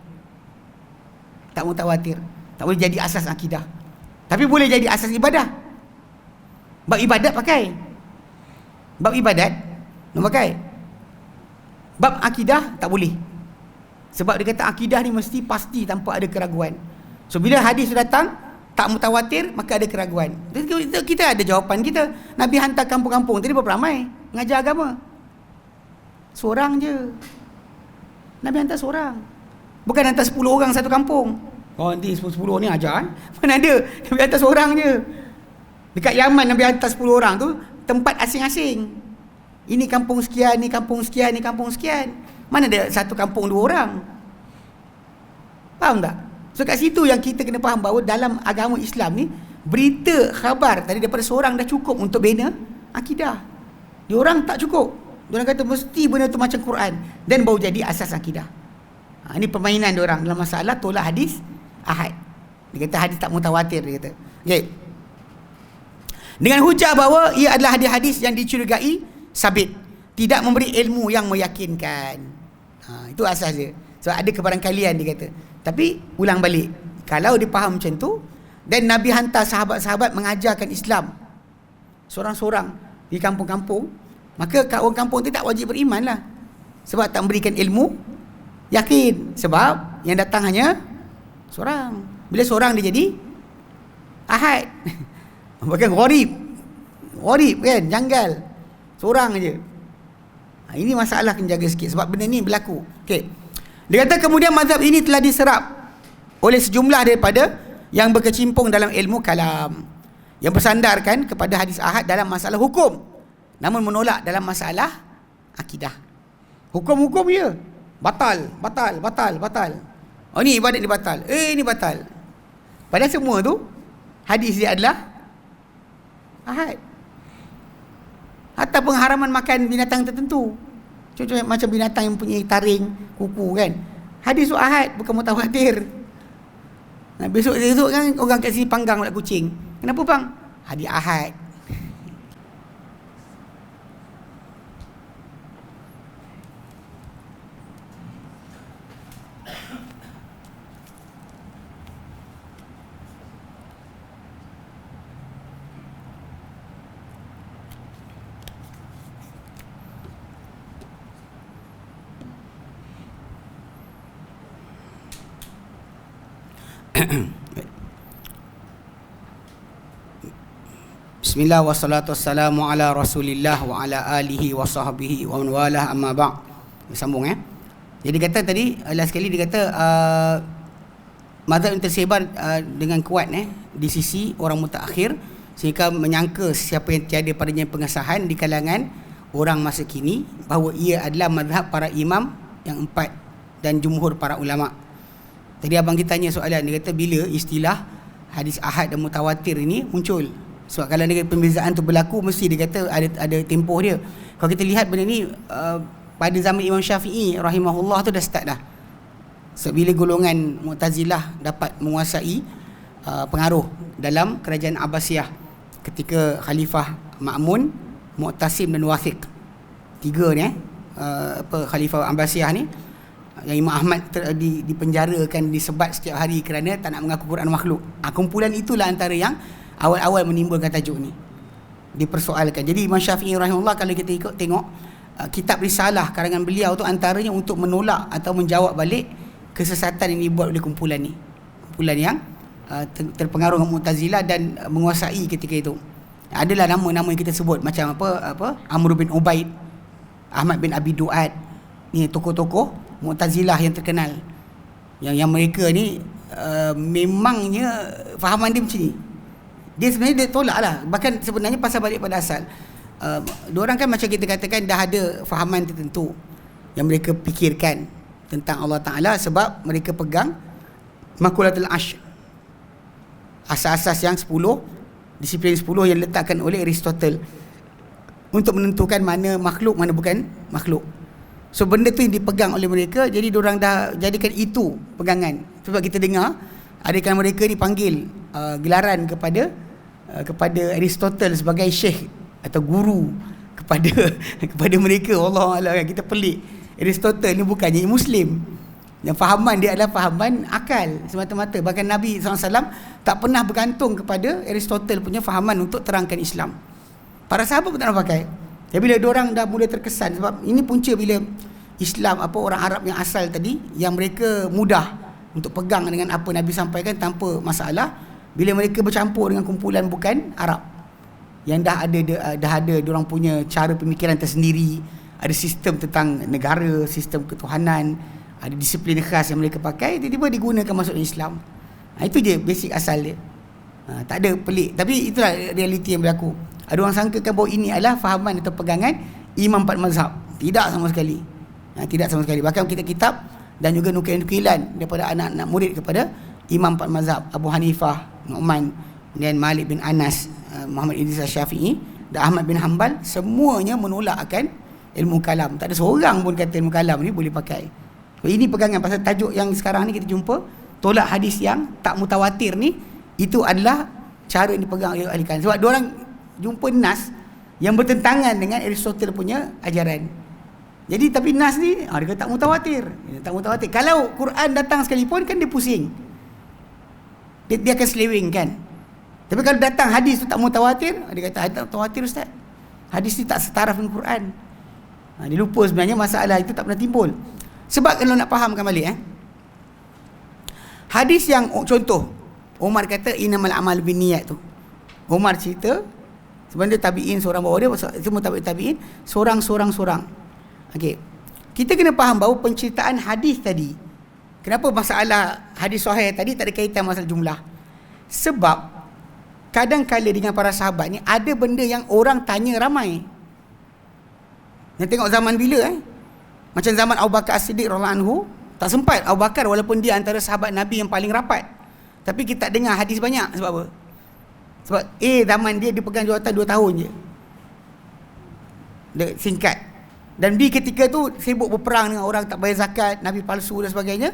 Tak mutawatir. Tak boleh jadi asas akidah. Tapi boleh jadi asas ibadah. Bab ibadat pakai. Bab ibadat nak pakai. Bab akidah tak boleh. Sebab dia kata akidah ni mesti pasti tanpa ada keraguan. So bila hadis datang tak mutawatir, maka ada keraguan. Kita ada jawapan kita. Nabi hantar kampung-kampung tadi berapa ramai mengajar agama? Seorang je. Nabi hantar seorang. Bukan hantar 10 orang satu kampung. Nanti 10 ni ajar. Mana ada? Nabi hantar seorang je. Dekat Yaman Nabi hantar 10 orang tu tempat asing-asing. Ini kampung sekian, ni kampung sekian, ni kampung sekian. Mana ada satu kampung 2 orang? Faham tak? So kat situ yang kita kena faham bahawa dalam agama Islam ni, berita khabar tadi daripada seorang dah cukup untuk bina akidah. Diorang tak cukup. Diorang kata mesti benda tu macam Quran, dan baru jadi asas akidah. Ini permainan diorang dalam masalah tolak hadis ahad. Dia kata hadis tak mutawatir, dia kata. Okay. Dengan hujah bahawa ia adalah hadis-hadis yang dicurigai sabit, tidak memberi ilmu yang meyakinkan. Itu asas dia. Sebab ada kebarangkalian, dia kata. Tapi ulang balik, kalau dia faham macam tu, dan Nabi hantar sahabat-sahabat mengajarkan Islam seorang-seorang di kampung-kampung, maka orang kampung tu tak wajib beriman lah, sebab tak memberikan ilmu yakin. Sebab yang datang hanya seorang. Bila seorang dia jadi ahad. Bahkan gharib kan, janggal, seorang aja. Ini masalah kena jaga sikit, sebab benda ni berlaku. Okey. Dia kata kemudian mazhab ini telah diserap oleh sejumlah daripada yang berkecimpung dalam ilmu kalam, yang bersandarkan kepada hadis ahad dalam masalah hukum, namun menolak dalam masalah akidah. Hukum-hukum je, batal. Oh, ni ibadat ni batal. Ni batal. Padahal semua tu hadis dia adalah ahad. Hatta pengharaman makan binatang tertentu, contohnya macam binatang yang punya taring, kuku kan, hadis tu ahad, bukan mutawatir. Besok kan orang kat sini panggang pula kucing. Kenapa bang? Hadis ahad. Bismillah wassalatu wassalamu ala rasulillah wa ala alihi wa sahbihi wa man walah, amma ba'. Sambung Jadi kata tadi, last sekali dia kata mazhab yang tersebar dengan kuat di sisi orang mutaakhir, sehingga menyangka siapa yang tiada padanya pengesahan di kalangan orang masa kini bahawa ia adalah mazhab para imam yang 4 dan jumhur para ulama. Tadi abang kita tanya soalan, dia kata bila istilah hadis ahad dan mutawatir ini muncul. Sebab kalau dia pembezaan tu berlaku, mesti dia kata ada tempoh dia. Kalau kita lihat benda ni pada zaman Imam Syafi'i rahimahullah tu dah start dah. Sebab bila golongan Mu'tazilah dapat menguasai pengaruh dalam kerajaan Abbasiyah ketika Khalifah Ma'mun, Mu'tasim dan Wathiq. 3 ni Khalifah Abbasiyah ni, yang Imam Ahmad dipenjarakan, disebat setiap hari kerana tak nak mengaku Quran makhluk. Kumpulan itulah antara yang awal-awal menimbulkan tajuk ni, dipersoalkan. Jadi Imam Syafi'i rahimahullah, kalau kita ikut tengok kitab risalah karangan beliau tu, antaranya untuk menolak atau menjawab balik kesesatan yang dibuat oleh kumpulan ni, kumpulan yang terpengaruh dengan Mu'tazilah dan menguasai ketika itu. Adalah nama-nama yang kita sebut, macam Amr bin Ubaid, Ahmad bin Abi Du'ad. Ni tokoh-tokoh Mu'tazilah yang terkenal, yang mereka ni memangnya fahaman dia macam ni. Dia sebenarnya dia tolak lah. Bahkan sebenarnya pasal balik pada asal, diorang kan macam kita katakan dah ada fahaman tertentu yang mereka fikirkan tentang Allah Ta'ala, sebab mereka pegang Maqulatul Ashr, asas-asas yang 10, disiplin 10 yang diletakkan oleh Aristotle untuk menentukan mana makhluk, mana bukan makhluk. So benda tu yang dipegang oleh mereka, jadi diorang dah jadikan itu pegangan. Sebab kita dengar adakah mereka dipanggil gelaran kepada Aristotle sebagai syekh atau guru kepada mereka. Allah Allah, kita pelik. Aristotle ni bukannya Muslim, dan fahaman dia adalah fahaman akal semata-mata. Bahkan Nabi SAW tak pernah bergantung kepada Aristotle punya fahaman untuk terangkan Islam. Para sahabat pun tak nak pakai. Jadi bila diorang dah mula terkesan, sebab ini punca bila Islam, orang Arab yang asal tadi, yang mereka mudah untuk pegang dengan apa Nabi sampaikan tanpa masalah, bila mereka bercampur dengan kumpulan bukan Arab yang dah ada diorang punya cara pemikiran tersendiri, ada sistem tentang negara, sistem ketuhanan, ada disiplin khas yang mereka pakai, tiba-tiba digunakan masuk Islam. Itu je basic asal dia. Tak ada pelik. Tapi itulah realiti yang berlaku. Ada orang sangkakan bahawa ini adalah fahaman atau pegangan imam empat mazhab. Tidak sama sekali. Tidak sama sekali. Bahkan kitab-kitab dan juga nukilan-nukilan daripada anak-anak murid kepada imam empat mazhab, Abu Hanifah, Nu'man, dan Malik bin Anas, Muhammad Idris Syafi'i dan Ahmad bin Hanbal, semuanya menolak akan ilmu kalam. Tak ada seorang pun kata ilmu kalam ni boleh pakai. Ini pegangan pasal tajuk yang sekarang ni kita jumpa, tolak hadis yang tak mutawatir ni, itu adalah cara yang dipegang oleh ahli kalam. Sebab diorang jumpa nas yang bertentangan dengan Aristotle punya ajaran. Jadi tapi nas ni dia kata tak mutawatir. Tak mutawatir. Kalau Quran datang sekalipun kan dia pusing. Dia akan seleweng kan. Tapi kalau datang hadis tu tak mutawatir, dia kata tak mutawatir ustaz. Hadis ni tak setaraf dengan Quran. Dia lupa sebenarnya masalah itu tak pernah timbul. Sebab kalau nak fahamkan balik hadis yang contoh Umar kata innamal a'malu binniyat tu. Umar cerita sebenarnya tabi'in seorang bawa dia, semua tabi'in seorang. Okey. Kita kena faham bahawa penceritaan hadis tadi, kenapa masalah hadis sahih tadi tak ada kaitan masalah jumlah. Sebab kadang-kala dengan para sahabat ni ada benda yang orang tanya ramai. Yang tengok zaman bila macam zaman Abu Bakar As-Siddiq radhiyallahu anhu, tak sempat Abu Bakar walaupun dia antara sahabat Nabi yang paling rapat. Tapi kita tak dengar hadis banyak. Sebab apa? Sebab zaman dia pegang jawatan 2 tahun je. Dia singkat. Dan B ketika tu sibuk berperang dengan orang tak bayar zakat, Nabi palsu dan sebagainya.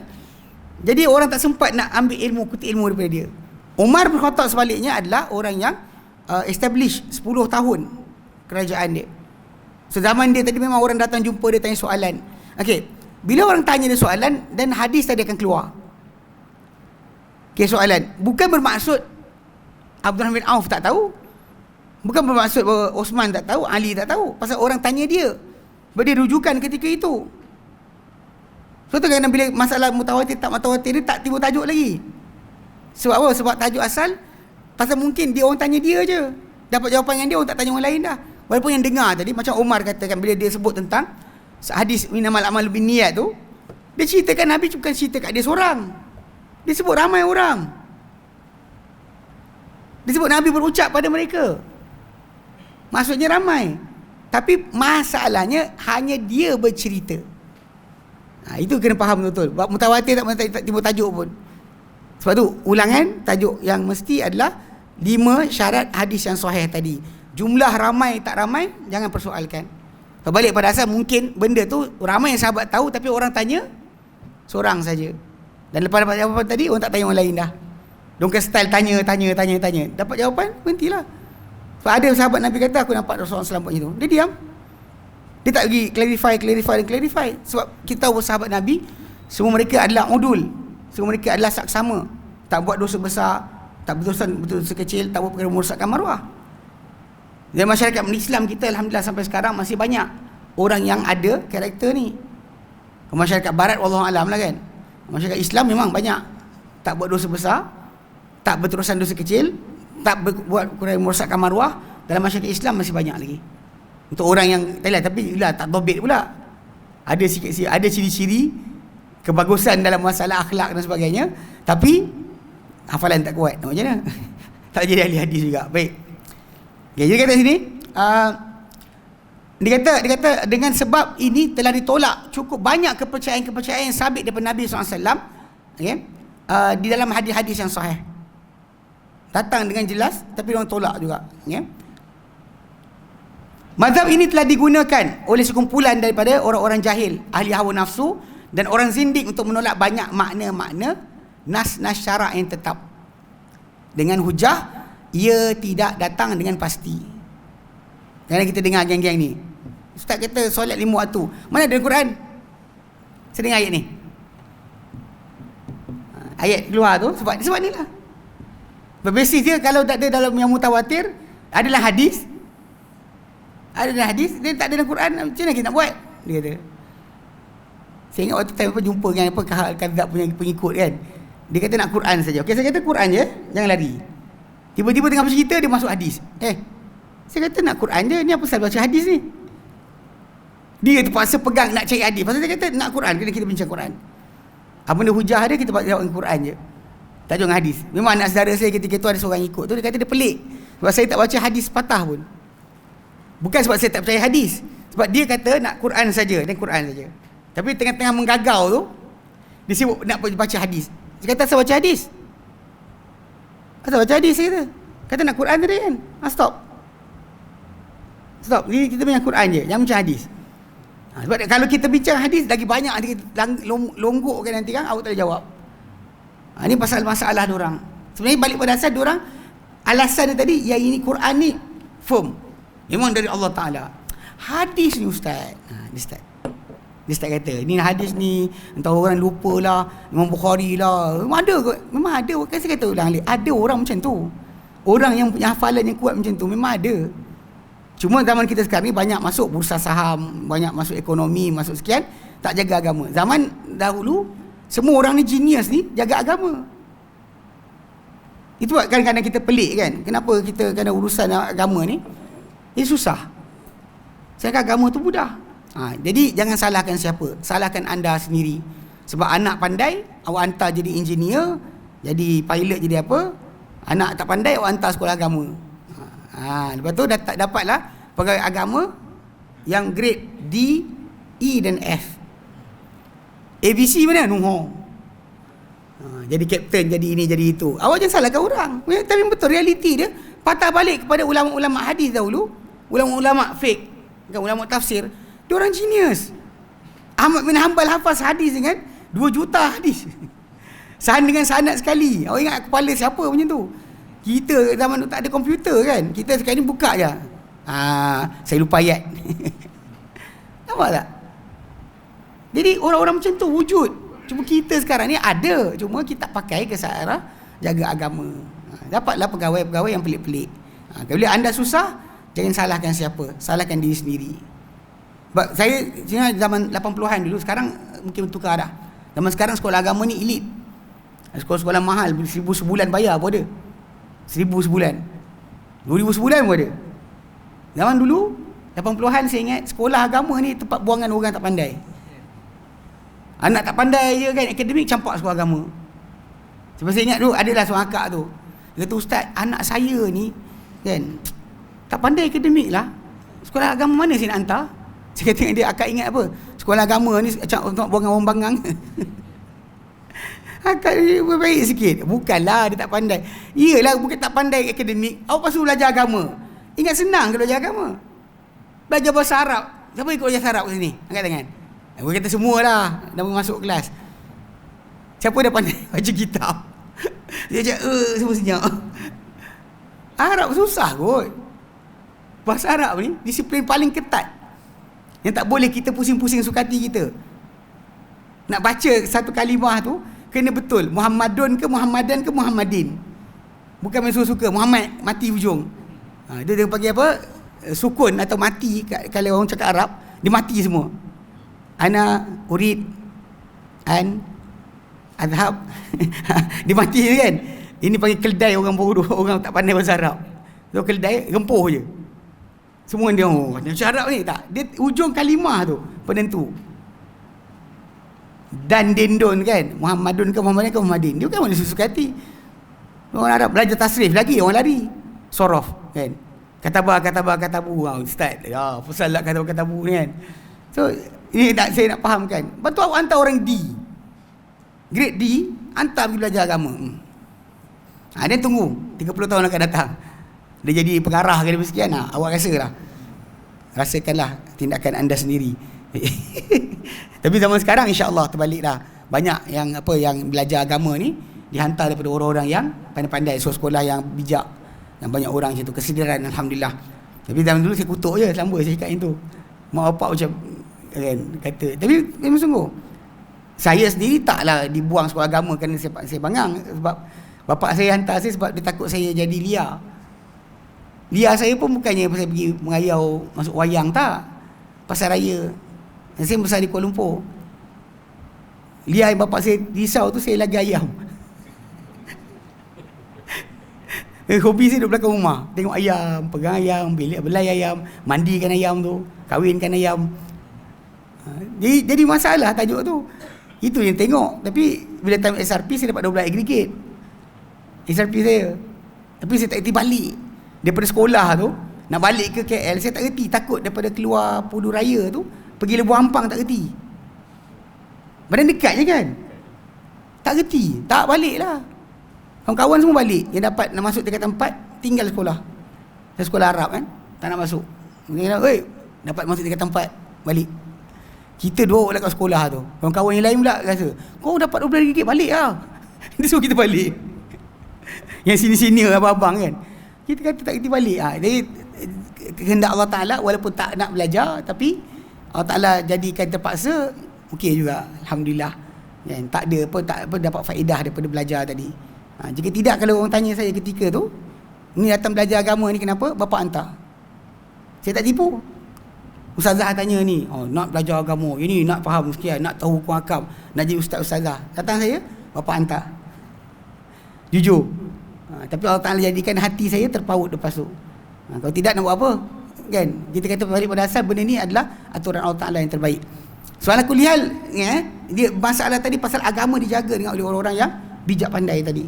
Jadi orang tak sempat nak ambil ilmu, kutip ilmu daripada dia. Umar bin Khattab sebaliknya adalah orang yang establish 10 tahun kerajaan dia. So zaman dia tadi memang orang datang jumpa dia tanya soalan. Okey, bila orang tanya dia soalan dan hadis tadi akan keluar. Okey, soalan bukan bermaksud Abdurrahman bin Auf tak tahu. Bukan bermaksud bahawa Osman tak tahu, Ali tak tahu. Pasal orang tanya dia. Dia rujukan ketika itu. So tu kadang bila masalah mutawatir tak mutawatir dia tak timbul tajuk lagi. Sebab apa? Sebab tajuk asal pasal mungkin dia orang tanya dia je. Dapat jawapan yang dia, orang tak tanya orang lain dah. Walaupun yang dengar tadi macam Umar katakan bila dia sebut tentang hadis innamal a'malu binniyat tu, dia ceritakan Nabi bukan cerita kat dia seorang. Dia sebut ramai orang. Dia sebut Nabi berucap pada mereka. Maksudnya ramai. Tapi masalahnya hanya dia bercerita. Itu kena faham betul-betul. Mutawatir tak timbul tajuk pun. Sebab tu ulangan tajuk yang mesti adalah 5 syarat hadis yang sahih tadi. Jumlah ramai tak ramai jangan persoalkan. Balik pada asal mungkin benda tu ramai yang sahabat tahu tapi orang tanya seorang saja. Dan lepas dapat jawapan tadi orang tak tanya orang lain dah. Dongker style tanya. Dapat jawapan berhentilah. Sebab ada sahabat Nabi kata aku nampak Rasulullah SAW buat macam tu. Dia diam. Dia tak pergi clarify. Sebab kita tahu sahabat Nabi semua mereka adalah udul. Semua mereka adalah saksama. Tak buat dosa besar, tak berdosa kecil, tak buat perkara merosakkan maruah. Dan masyarakat Islam kita alhamdulillah sampai sekarang masih banyak orang yang ada karakter ni. Masyarakat barat wallahualam lah kan. Masyarakat Islam memang banyak tak buat dosa besar, tak berterusan dosa kecil, tak buat perkara merosakkan maruah. Dalam masyarakat Islam masih banyak lagi. Untuk orang yang tapi tak dobit pula. Ada sikit-sikit, ada ciri-ciri kebagusan dalam masalah akhlak dan sebagainya, tapi hafalan tak kuat. Macam mana? Tak jadi ahli hadis juga. Baik. Okay, jadi kata sini, dia kata dengan sebab ini telah ditolak cukup banyak kepercayaan yang sabit daripada Nabi SAW, okay, di dalam hadis-hadis yang sahih. Datang dengan jelas, tapi orang tolak juga. Okay. Mazhab ini telah digunakan oleh sekumpulan daripada orang-orang jahil, ahli hawa nafsu dan orang zindik untuk menolak banyak makna-makna nas-nas syarak yang tetap. Dengan hujah ia tidak datang dengan pasti. Jangan kita dengar geng-geng ni. Ustaz kata solat 5 waktu. Mana ada Quran? Saya dengar ayat ni. Ayat keluar tu sebab ni lah. Berbasis dia kalau tak ada dalam yang mutawatir, adalah hadis. Adalah hadis, dia tak ada dalam Quran, macam mana kita nak buat? Dia kata. Saya ingat waktu time apa jumpa dengan Kadzab punya pengikut kan. Dia kata nak Quran saja. Okey, saya kata Quran je, jangan lari. Tiba-tiba tengah bercerita dia masuk hadis. Saya kata nak Quran je, ni apa pasal baca hadis ni? Dia terpaksa pegang nak cari hadis. Pasal saya kata nak Quran, kena kita bincang Quran. Apa benda hujah dia, kita jawab dengan Quran je. Tak dengan hadis. Memang anak saudara saya ketika tu ada seorang ikut tu, dia kata dia pelik. Sebab saya tak baca hadis patah pun. Bukan sebab saya tak percaya hadis. Sebab dia kata nak Quran saja, dan Quran saja. Tapi tengah-tengah menggagau tu, dia sibuk nak baca hadis. Dia kata asal baca hadis. Asal baca hadis dia kata nak Quran tadi kan. Stop. Ni kita punya Quran je, jangan baca hadis. Sebab kalau kita bincang hadis lagi banyak nanti longgokkan nanti kan awak tak boleh jawab. Ini pasal masalah diorang. Sebenarnya balik pada asal diorang, alasan dia tadi yang ini Quran ni firm, memang dari Allah Ta'ala. Hadis ni ustaz, dia start kata ni hadis ni entah orang lupa lah, Imam Bukhari lah, memang ada kan. Saya kata ulang alik, ada orang macam tu, orang yang punya hafalan yang kuat macam tu, memang ada. Cuma zaman kita sekarang ni banyak masuk bursa saham, banyak masuk ekonomi, masuk sekian, tak jaga agama. Zaman dahulu semua orang ni genius ni jaga agama. Itu kadang-kadang kita pelik kan, kenapa kita kena urusan agama ni ini susah. Sedangkan agama tu mudah. Jadi jangan salahkan siapa, salahkan anda sendiri. Sebab anak pandai, awak hantar jadi engineer, jadi pilot, jadi apa. Anak tak pandai, awak hantar sekolah agama. Lepas tu dapatlah pegawai agama yang grade D, E dan F. ABC mana? Nuh. Jadi kapten, jadi ini, jadi itu. Awak jangan salahkan orang. Tapi betul realiti dia. Patah balik kepada ulama-ulama hadis dahulu, ulama-ulama fiqh, kan, ulama tafsir. Dia orang genius. Ahmad bin Hanbal hafaz hadis dengan 2 juta hadis. Dengan sanad sekali. Awak ingat kepala siapa macam tu? Kita zaman tu tak ada komputer kan. Kita sekarang ni buka je. Saya lupa ayat. Nampak tak? Jadi orang-orang macam tu wujud. Cuma kita sekarang ni ada, cuma kita pakai ke arah jaga agama. Dapatlah pegawai-pegawai yang pelik-pelik. Bila anda susah, jangan salahkan siapa, salahkan diri sendiri. Sebab saya zaman 80-an dulu, sekarang mungkin bertukar dah. Zaman sekarang sekolah agama ni elit. Sekolah-sekolah mahal, 1,000 sebulan bayar pun ada. 1,000 sebulan, 2,000 sebulan pun ada. Zaman dulu 80-an saya ingat sekolah agama ni tempat buangan orang tak pandai. Anak tak pandai je kan, akademik campak sekolah agama. Sebab saya ingat dulu adalah seorang akak tu, dia kata, ustaz, anak saya ni kan tak pandai akademik lah, sekolah agama mana saya nak hantar? Saya kata dengan dia, akak ingat apa? Sekolah agama ni untuk buangan orang bangang. Akak ni berbaik sikit. Bukanlah dia tak pandai. Iyalah, bukan tak pandai akademik. Awak pasal belajar agama. Ingat senang ke belajar agama? Belajar bahasa Arab. Siapa ikut belajar Arab kat sini? Angkat tangan. Aku kata semualah dah masuk kelas. Siapa dah pandai baca kitab? Dia cakap, semua senyap. Arab susah kot. Bahasa Arab ni disiplin paling ketat, yang tak boleh kita pusing-pusing suka hati kita. Nak baca satu kalimah tu kena betul, Muhammadun ke Muhammadan ke Muhammadin. Bukan main suka-suka Muhammad mati hujung. Dia panggil apa? Sukun atau mati. Kalau orang cakap Arab, dia mati semua. Ana urid an adhab. Dia mati je kan. Ini panggil keldai orang bodoh, orang tak pandai bahasa Arab. So keldai rempuh je. Semua dia macam Arab ni tak. Dia ujung kalimah tu penentu. Dan dindun kan, Muhammadun ke Muhammadin ke Muhammadin. Dia kan mana suka hati. Orang Arab belajar tasrif lagi, orang lari sorof kan. Katabu. Ustaz, ya pasal lah katabu ni kan. So ini saya nak fahamkan. Betul, awak hantar orang D, grade D, hantar pergi belajar agama. Dia tunggu 30 tahun akan datang, dia jadi pengarah ke dia sekian. Awak rasakanlah tindakan anda sendiri. Tapi zaman sekarang insya-Allah terbalik dah. Banyak yang belajar agama ni dihantar daripada orang-orang yang pandai-pandai, sekolah yang bijak, yang banyak orang macam tu, kesedaran, alhamdulillah. Tapi zaman dulu saya kutuk je selamba saya cakap yang tu. Mak bapak macam kan kata. Tapi memang sungguh, saya sendiri taklah dibuang sekolah agama kerana saya bangang. Sebab bapak saya hantar saya sebab dia takut saya jadi liar. Liar saya pun bukannya pasal pergi mengayau masuk wayang, tak, pasal raya. Saya besar di Kuala Lumpur. Liar yang bapak saya risau tu, saya lagi ayam. Hobi saya duduk belakang rumah, tengok ayam, pegang ayam, belai ayam, mandikan ayam tu, kahwinkan ayam. Jadi masalah tajuk tu. Itu yang tengok. Tapi bila time SRP saya dapat 12 aggregate SRP saya. Tapi saya tak kerti balik daripada sekolah tu. Nak balik ke KL, saya tak reti. Takut daripada keluar Pudu Raya tu, pergi Lebuh Ampang tak reti. Badan dekat je kan. Tak reti, tak balik lah. Kawan-kawan semua balik. Yang dapat nak masuk tingkatan 4, tinggal sekolah. Saya sekolah Arab kan, tak nak masuk. Dia kata, dapat masuk tingkatan 4, balik. Kita duduk lah kat sekolah tu. Kawan-kawan yang lain pula rasa, kau dapat RM12 balik lah. Dia suruh kita balik. Yang sini-sini abang-abang kan, kita kata tak kita balik. Jadi kehendak Allah Ta'ala, walaupun tak nak belajar, tapi Allah Ta'ala jadikan terpaksa, okey juga, Alhamdulillah kan? Tak apa dapat faedah daripada belajar tadi. Jika tidak, kalau orang tanya saya ketika tu, ni datang belajar agama ni kenapa? Bapa hantar. Saya tak tipu. Ustazah tanya ni, nak belajar agama, ini nak faham sekian, nak tahu hukum akam, nak jadi ustaz-ustazah. Datang saya, bapa hantar. Jujur. Tapi Allah Ta'ala jadikan hati saya terpaut lepas tu. Kalau tidak nak buat apa? Kan? Kita kata balik pada asal, benda ni adalah aturan Allah Ta'ala yang terbaik. Soalan kulihal, dia masalah tadi pasal agama dijaga dengan oleh orang-orang yang bijak pandai tadi.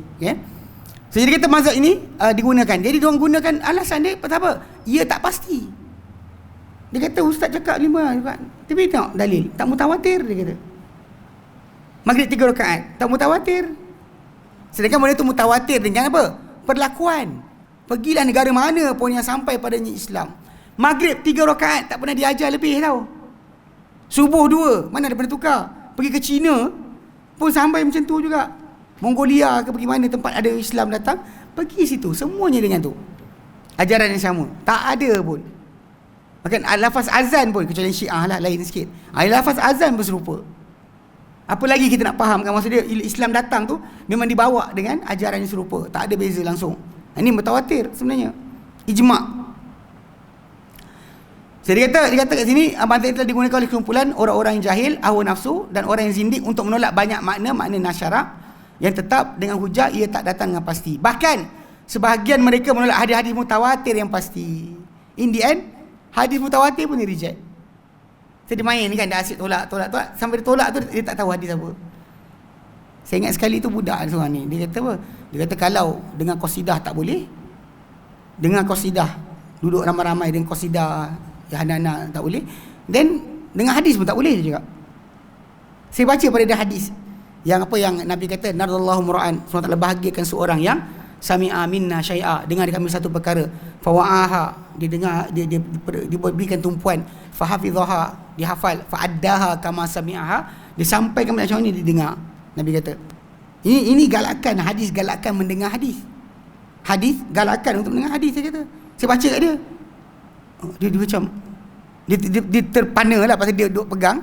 So jadi kata mazhab ini digunakan. Jadi diorang gunakan alasan dia apa? Ia tak pasti. Dia kata ustaz cakap 5 juga. Tapi tengok dalil, tak mutawatir dia kata. Maghrib 3 rakaat, tak mutawatir. Sedangkan benda tu mutawatir dengan apa? Perlakuan. Pergilah negara mana pun yang sampai padanya Islam, Maghrib 3 rakaat tak pernah diajar lebih tau. Subuh 2, mana ada pernah tukar. Pergi ke China pun sampai macam tu juga. Mongolia ke pergi mana tempat ada Islam datang, pergi situ, semuanya dengan tu. Ajaran yang sama, tak ada pun. Bahkan lafaz azan pun, kecuali Syiah lah lain sikit. Lafaz azan pun serupa. Apa lagi kita nak fahamkan, maksud dia Islam datang tu memang dibawa dengan ajaran yang serupa, tak ada beza langsung. Ini mutawatir sebenarnya, ijma'. Jadi dia kata kat sini, mazhab telah digunakan oleh kumpulan orang-orang yang jahil, hawa nafsu dan orang yang zindik untuk menolak banyak makna nasyarak yang tetap dengan hujah ia tak datang dengan pasti. Bahkan sebahagian mereka menolak hadis-hadis mutawatir yang pasti. In the end, hadis mutawatir pun dia reject. Saya main ni kan, dah asyik tolak. Sampai dia tolak tu, dia tak tahu hadis apa. Saya ingat sekali tu budak seorang ni, dia kata apa? Dia kata kalau dengan qasidah tak boleh, dengan qasidah duduk ramai-ramai dengan qasidah anak-anak tak boleh, then dengan hadis pun tak boleh dia cakap. Saya baca pada dia hadis yang apa yang Nabi kata, naradallahu mura'an, SWT bahagiakan seorang yang sami'a minna syai'a, dengar dari kami satu perkara, fawa'aha, dia dengar, dia berikan tumpuan, fahafidhaha, dia hafal, fa'addaha kama sami'aha, dia sampaikan macam ni, dia dengar. Nabi kata ini galakan hadis, galakan mendengar hadis, galakan untuk mendengar hadis. Saya kata, saya baca kat dia, dia macam dia terpana lah, pasal dia duduk pegang,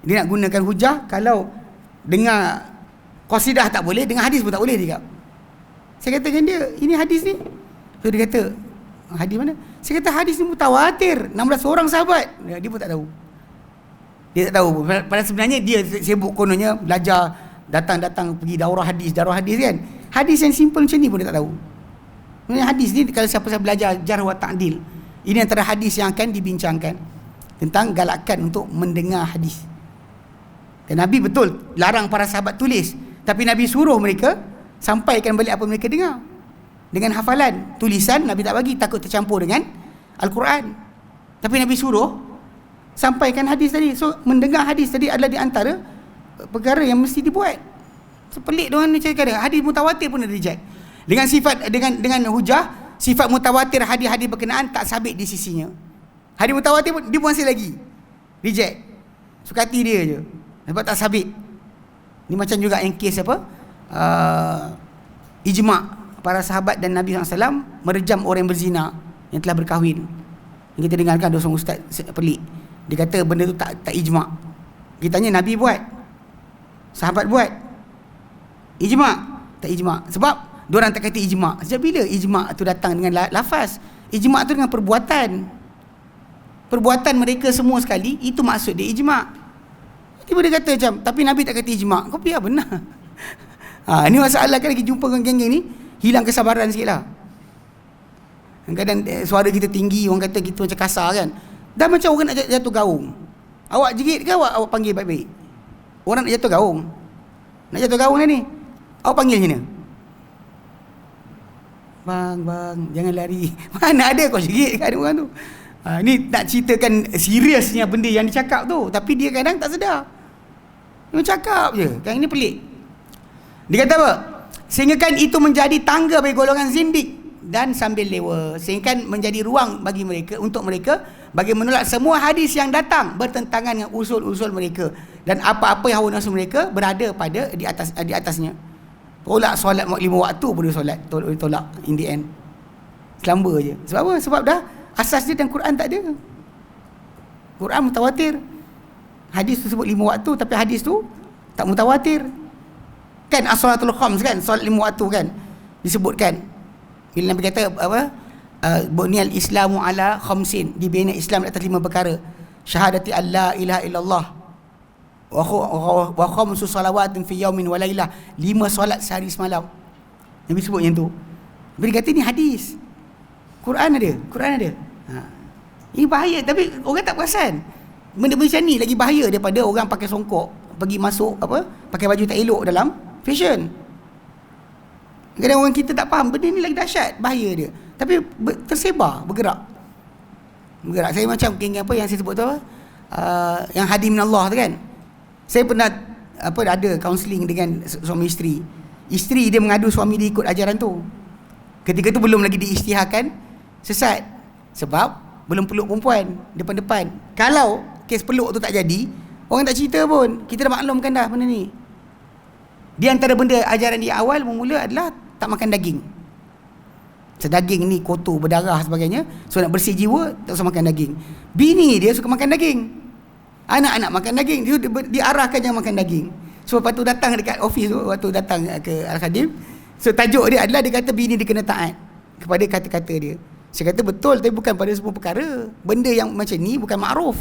dia nak gunakan hujah. Kalau dengar qasidah tak boleh, dengar hadis pun tak boleh dia. Saya kata dengan dia, ini hadis ni. So dia kata, hadis mana? Saya kata hadis ni mutawatir, 16 orang sahabat. Dia pun tak tahu. Dia tak tahu. Padahal sebenarnya dia sibuk kononnya belajar, datang pergi daurah hadis kan. Hadis yang simple macam ni pun dia tak tahu. Sebenarnya hadis ni, kalau siapa-siapa belajar jarh wa ta'dil, ini antara hadis yang akan dibincangkan tentang galakan untuk mendengar hadis. Dan Nabi betul larang para sahabat tulis, tapi Nabi suruh mereka sampaikan balik apa mereka dengar dengan hafalan. Tulisan Nabi tak bagi, takut tercampur dengan Al-Quran. Tapi Nabi suruh sampaikan hadis tadi. So mendengar hadis tadi adalah di antara perkara yang mesti dibuat. Sepelik dengan ni cakap, hadis mutawatir pun dia reject. Dengan sifat, dengan hujah, sifat mutawatir hadis-hadis berkenaan tak sabit di sisinya. Hadis mutawatir pun dia masih lagi reject. Suka hati dia je, sebab tak sabit. Ni macam juga yang kes apa, ijma' para sahabat dan Nabi SAW merejam orang yang berzina, yang telah berkahwin. Yang kita dengarkan ada seorang ustaz pelik, dia kata benda tu tak ijma'. Kita tanya, Nabi buat, sahabat buat, ijma'? Tak ijma'. Sebab diorang tak kata ijma'. Sejak bila ijma' tu datang dengan lafaz? Ijma' tu dengan perbuatan mereka semua sekali, itu maksud dia ijma'. Tiba dia kata macam, tapi Nabi tak kata ijma'. Kau biar benar. Ni masalah kan, lagi jumpa dengan geng-geng ni, hilang kesabaran sikit lah. Kadang suara kita tinggi, orang kata kita macam kasar kan. Dah macam orang nak jatuh gaung. Awak jerit ke awak panggil baik-baik? Orang nak jatuh gaung. Nak jatuh gaung ni, awak panggil macam mana? bang, jangan lari. Mana ada kau jerit kat orang tu. Ni nak ceritakan seriusnya benda yang dicakap tu, tapi dia kadang tak sedar. Dia cakap je. Kan ini pelik. Dia kata apa? Sehingga kan itu menjadi tangga bagi golongan zindik dan sambil lewa, sehingga kan menjadi ruang bagi mereka, untuk mereka bagi menolak semua hadis yang datang bertentangan dengan usul-usul mereka, dan apa-apa yang hawa nafsu mereka berada pada di atasnya. Tolak solat 5 waktu pun dia solat, tolak in the end. Selamba je. Sebab apa? Sebab dah asas dia dan Quran tak ada. Quran mutawatir. Hadis tu sebut 5 waktu, tapi hadis tu tak mutawatir. Kan as-salatul khams kan, solat 5 waktu kan disebutkan. Bila Nabi kata apa? Bunyal Islamu ala khamsin, dibina Islam atas 5 perkara. Syahadati alla ilaha illallah wa khamsu salawatin fi yaumin wa lailah, 5 solat sehari semalam. Nabi sebut yang tu. Nabi kata ni hadis. Quran ada. Ini bahaya, tapi orang tak perasan. Benda macam ni lagi bahaya daripada orang pakai songkok pergi masuk pakai baju tak elok dalam fashion. Kadang orang kita tak faham benda ni lagi dahsyat, bahaya dia. Tapi tersebar, bergerak. Saya macam geng apa yang saya sebut tu yang hadi minallah tu kan. Saya pernah ada kaunseling dengan suami isteri. Isteri dia mengadu suami dia ikut ajaran tu. Ketika tu belum lagi diisytiharkan sesat, sebab belum peluk perempuan depan-depan. Kalau kes peluk tu tak jadi, orang tak cerita pun, kita dah maklumkan dah benda ni. Di antara benda ajaran dia awal mula adalah tak makan daging. Daging ni kotor, berdarah sebagainya. So nak bersih jiwa, tak usah makan daging. Bini dia suka makan daging, anak-anak makan daging, dia diarahkan jangan makan daging. So lepas tu datang dekat office tu, waktu datang ke Al-Khadim, so tajuk dia adalah, dia kata bini dia kena taat kepada kata-kata dia. Saya kata betul, tapi bukan pada semua perkara. Benda yang macam ni bukan makruf.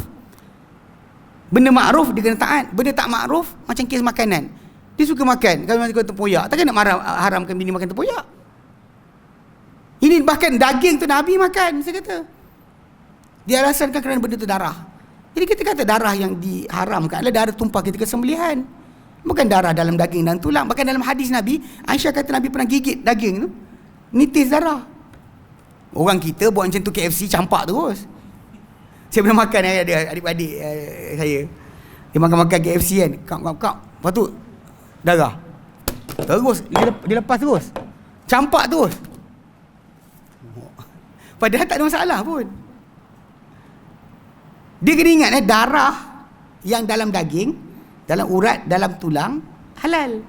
Benda makruf dia kena taat. Benda tak makruf macam kes makanan. Dia suka makan, kalau makan tempoyak, takkan nak haramkan bini makan tempoyak. Ini bahkan daging tu Nabi makan, saya kata. Dia alasankan kerana benda tu darah. Jadi kita kata darah yang diharamkan adalah darah tumpah ketika sembelihan, bukan darah dalam daging dan tulang. Bahkan dalam hadis Nabi, Aisyah kata Nabi pernah gigit daging tu, nitis darah. Orang kita buat macam tu KFC, campak terus. Saya pernah makan, ada adik-adik saya, dia makan KFC kan, kap. Lepas tu darah terus, dia lepas terus, campak terus. Padahal tak ada masalah pun. Dia kena ingat darah yang dalam daging, dalam urat, dalam tulang halal.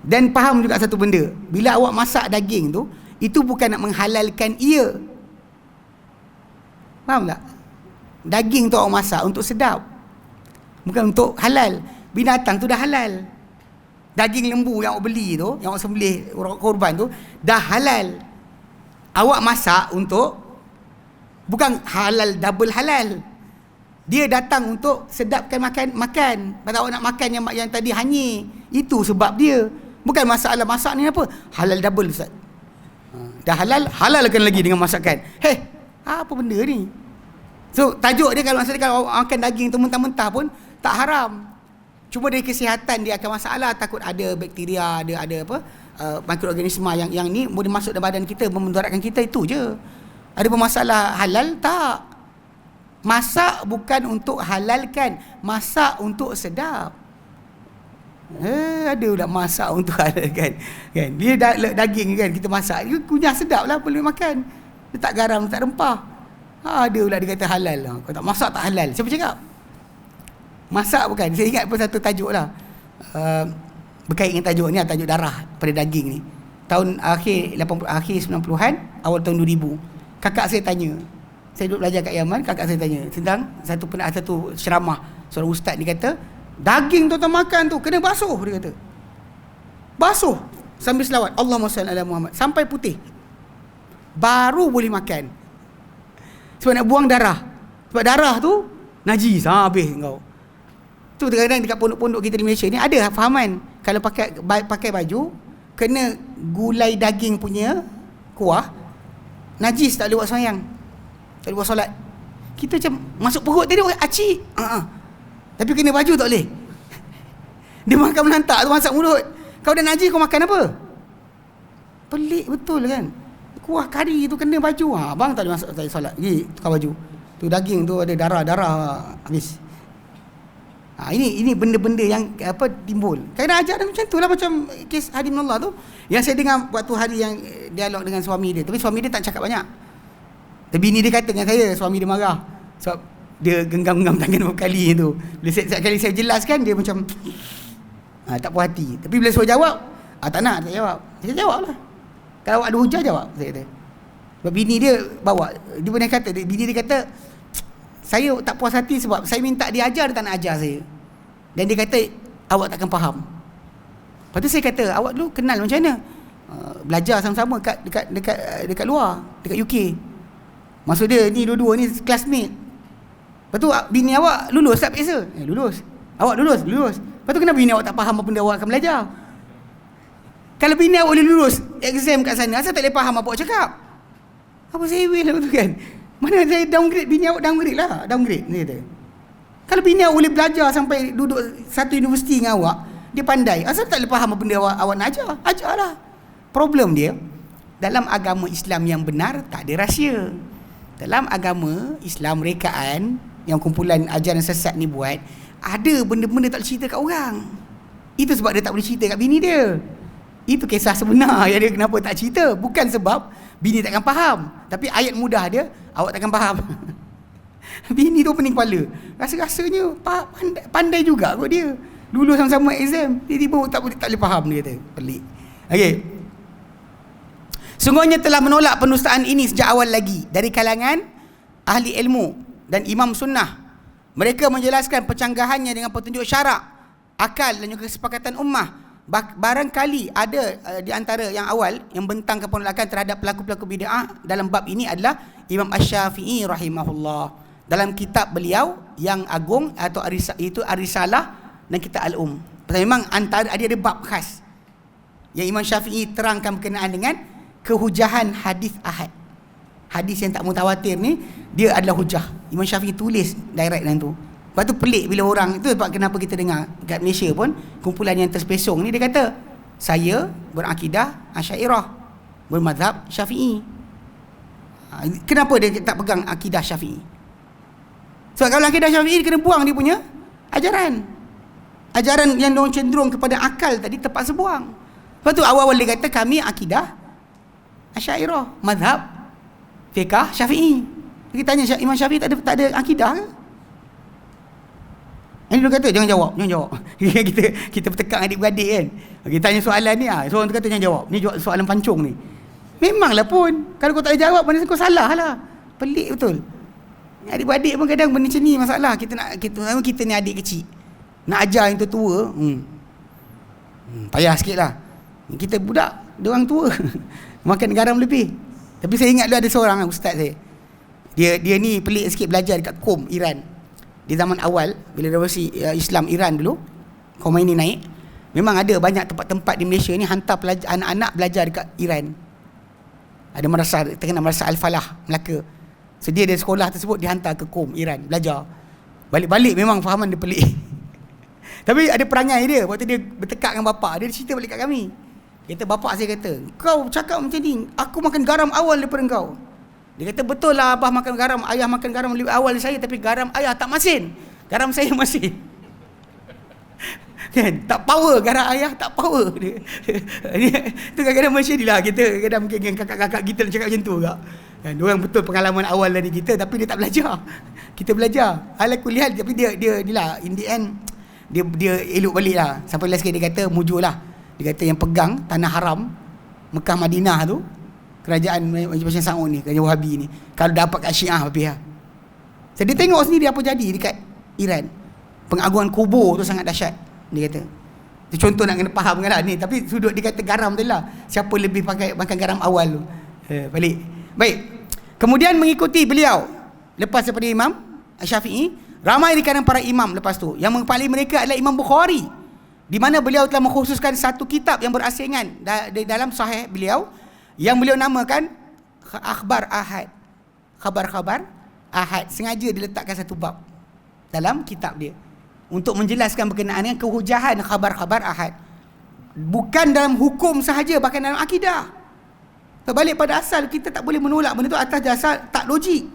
Dan faham juga satu benda, bila awak masak daging tu, itu bukan nak menghalalkan ia. Faham tak? Daging tu awak masak untuk sedap, bukan untuk halal. Binatang tu dah halal. Daging lembu yang awak beli tu, yang awak sembelih korban tu, dah halal. Awak masak untuk, bukan halal double halal. Dia datang untuk sedapkan makan. Pasal awak nak makan yang tadi hanyir, itu sebab dia. Bukan masalah masak ni apa, halal double Ustaz. Dah halalkan lagi dengan masakan. Apa benda ni? So tajuk dia, kalau awak makan daging tu mentah-mentah pun tak haram. Cuma dari kesihatan dia akan masalah, takut ada bakteria, ada mikroorganisma yang ni boleh masuk dalam badan kita, memudaratkan kita, itu je. Ada bermasalah halal tak? Masak bukan untuk halalkan, masak untuk sedap. Ada pula masak untuk halalkan kan? Dia daging kan, kita masak, dia kunyah sedap lah, boleh makan. Letak garam, letak rempah. Ada pula dia kata halal lah. Kalau tak masak tak halal. Siapa cakap? Masak bukan. Saya ingat pun satu tajuk lah, berkait dengan tajuk ni, tajuk darah pada daging ni. Tahun akhir 90-an, awal tahun 2000, kakak saya tanya. Saya duduk belajar kat Yaman, kakak saya tanya tentang satu ceramah seorang ustaz. Dia kata, daging tuan-tuan makan tu kena basuh. Dia kata basuh sambil selawat Allahumma salli ala Muhammad sampai putih, baru boleh makan. Sebab nak buang darah. Sebab darah tu najis, habis kau. Tu kadang-kadang dekat pondok-pondok kita di Malaysia ni ada fahaman, kalau pakai baju kena gulai daging punya kuah, najis, tak boleh buat sembahyang, tak boleh buat solat. Kita macam masuk perut tadi acik. Tapi kena baju tak boleh. Dia makan melantak tu, masak mulut. Kau dah najis, kau makan apa? Pelik betul kan. Kuah kari tu kena baju. Abang tak boleh masuk, tak boleh solat. Pergi tukar baju. Tu daging tu ada darah habis. Ini benda-benda yang timbul. Kena ajar macam tu lah, macam kes Hadi bin Allah tu. Yang saya dengar waktu hari yang dialog dengan suami dia. Tapi suami dia tak cakap banyak. Tapi bini dia kata dengan saya, suami dia marah. Sebab dia genggam-genggam tangan beberapa kali tu. Bila setiap kali saya jelaskan, dia macam tak puas hati. Tapi bila suruh jawab, tak nak, tak jawab. Saya jawab lah. Kalau awak ada hujah, jawab, saya kata. Sebab bini dia bawa, dia pernah kata, bini dia kata, saya tak puas hati sebab saya minta dia ajar, dia tak nak ajar saya. Dan dia kata, awak takkan faham. Lepas tu saya kata, awak dulu kenal macam mana? Belajar sama-sama dekat luar, dekat UK. Maksud dia, ni dua-dua ni classmate. Lepas tu bini awak lulus tak biasa? Lulus. Awak lulus? Lulus. Lepas tu kenapa bini awak tak faham apa benda awak akan belajar? Kalau bini awak boleh lulus exam kat sana, asal tak boleh faham apa awak cakap? Apa saya lah tu kan? Mana saya downgrade, bini awak downgrade lah. Downgrade, dia kata. Kalau bini awak boleh belajar sampai duduk satu universiti dengan awak, dia pandai, asal tak boleh faham apa benda awak nak ajar? Ajarlah. Problem dia, dalam agama Islam yang benar, tak ada rahsia. Dalam agama Islam rekaan, yang kumpulan ajaran sesat ni buat, ada benda-benda tak boleh cerita kat orang. Itu sebab dia tak boleh cerita kat bini dia. Itu kisah sebenar yang dia kenapa tak cerita. Bukan sebab bini takkan faham, tapi ayat mudah dia, awak takkan faham. Bini tu pening kepala. Rasa-rasanya pandai juga kot dia. Lulus sama-sama exam, tiba-tiba tak boleh faham, dia kata. Pelik. Okey. Sungguhnya telah menolak penustaan ini sejak awal lagi dari kalangan ahli ilmu dan imam sunnah. Mereka menjelaskan pencanggahannya dengan petunjuk syarak, akal dan juga kesepakatan ummah. Barangkali ada di antara yang awal yang bentangkan penolakan terhadap pelaku-pelaku bid'ah dalam bab ini adalah Imam Asy-Syafi'i rahimahullah. Dalam kitab beliau yang agung atau itu Ar-Risalah dan kitab Al-Um. Memang antara ada bab khas yang Imam Syafi'i terangkan berkenaan dengan kehujahan hadis ahad. Hadis yang tak mutawatir ni, dia adalah hujah. Imam Syafi'i tulis direct dalam tu. Lepas tu pelik bila orang, itu sebab kenapa kita dengar kat Malaysia pun, kumpulan yang terspesong ni, dia kata, saya berakidah Asy'ariyah, bermazhab Syafi'i. Kenapa dia tak pegang akidah Syafi'i? Sebab kalau akidah Syafi'i, dia kena buang dia punya ajaran. Ajaran yang cenderung kepada akal tadi terpaksa buang. Lepas tu awal-awal dia kata, kami akidah Asy'ariyah, mazhab fiqh Syafi'i. Kita tanya Imam Syafi'i tak ada akidah ke? Ini dia kata jangan jawab. kita bertekak adik-beradik kan. Kita tanya soalan ni, seorang tu kata jangan jawab. Ni soalan pancung ni. Memanglah pun, kalau kau tak boleh jawab, mana kau salah lah. Pelik betul. Adik-beradik pun kadang benda macam ni masalah. Kita ni adik kecil, nak ajar yang tua, payah sikit lah. Kita budak, dia orang tua. Makan garam lebih. Tapi saya ingat dulu ada seorang ustaz saya. Dia ni pelik sikit, belajar dekat Qom, Iran. Di zaman awal bila revolusi Islam Iran dulu, Khomeini naik, memang ada banyak tempat-tempat di Malaysia ni hantar anak-anak belajar dekat Iran. Ada madrasah, terkenal madrasah Al-Falah Melaka. So dia dari sekolah tersebut dihantar ke Qom, Iran belajar. Balik-balik memang fahaman dia pelik. Tapi ada perangai dia. Waktu dia bertekak dengan bapak, dia cerita balik kat kami. Kata bapak saya kata, kau cakap macam ni, aku makan garam awal daripada kau. Dia kata betul lah abah makan garam, ayah makan garam lebih awal dari saya, tapi garam ayah tak masin, garam saya masin. Kan? Tak power, garam ayah tak power. Itu kadang-kadang macam ni lah. Kita kadang mungkin dengan kakak-kakak kita cakap macam tu juga. Kan? Diorang betul pengalaman awal dari kita, tapi dia tak belajar. Kita belajar. Ala kuliah, tapi dia lah, in the end dia elok balik lah. Sampai last sekali dia kata mujur lah. Dia kata yang pegang tanah haram Mekah Madinah tu, kerajaan macam Saud ni, kerajaan Wahabi ni, kalau dapat kat Syiah habis lah. So, dia tengok sendiri apa jadi dekat Iran. Pengagungan kubur tu sangat dahsyat, dia kata. Itu contoh nak kena faham kan lah ni. Tapi sudut dia kata garam tu lah, siapa lebih pakai makan garam awal tu. Balik. Baik. Kemudian mengikuti beliau lepas daripada Imam Syafi'i, ramai di kalangan para imam lepas tu. Yang mengepali mereka adalah Imam Bukhari, di mana beliau telah mengkhususkan satu kitab yang berasingan dalam sahih beliau, yang beliau namakan Akhbar Ahad. Khabar-khabar Ahad. Sengaja diletakkan satu bab dalam kitab dia untuk menjelaskan berkenaan dengan kehujahan khabar-khabar Ahad. Bukan dalam hukum sahaja, bahkan dalam akidah. Balik pada asal, kita tak boleh menolak benda tu atas dasar tak logik.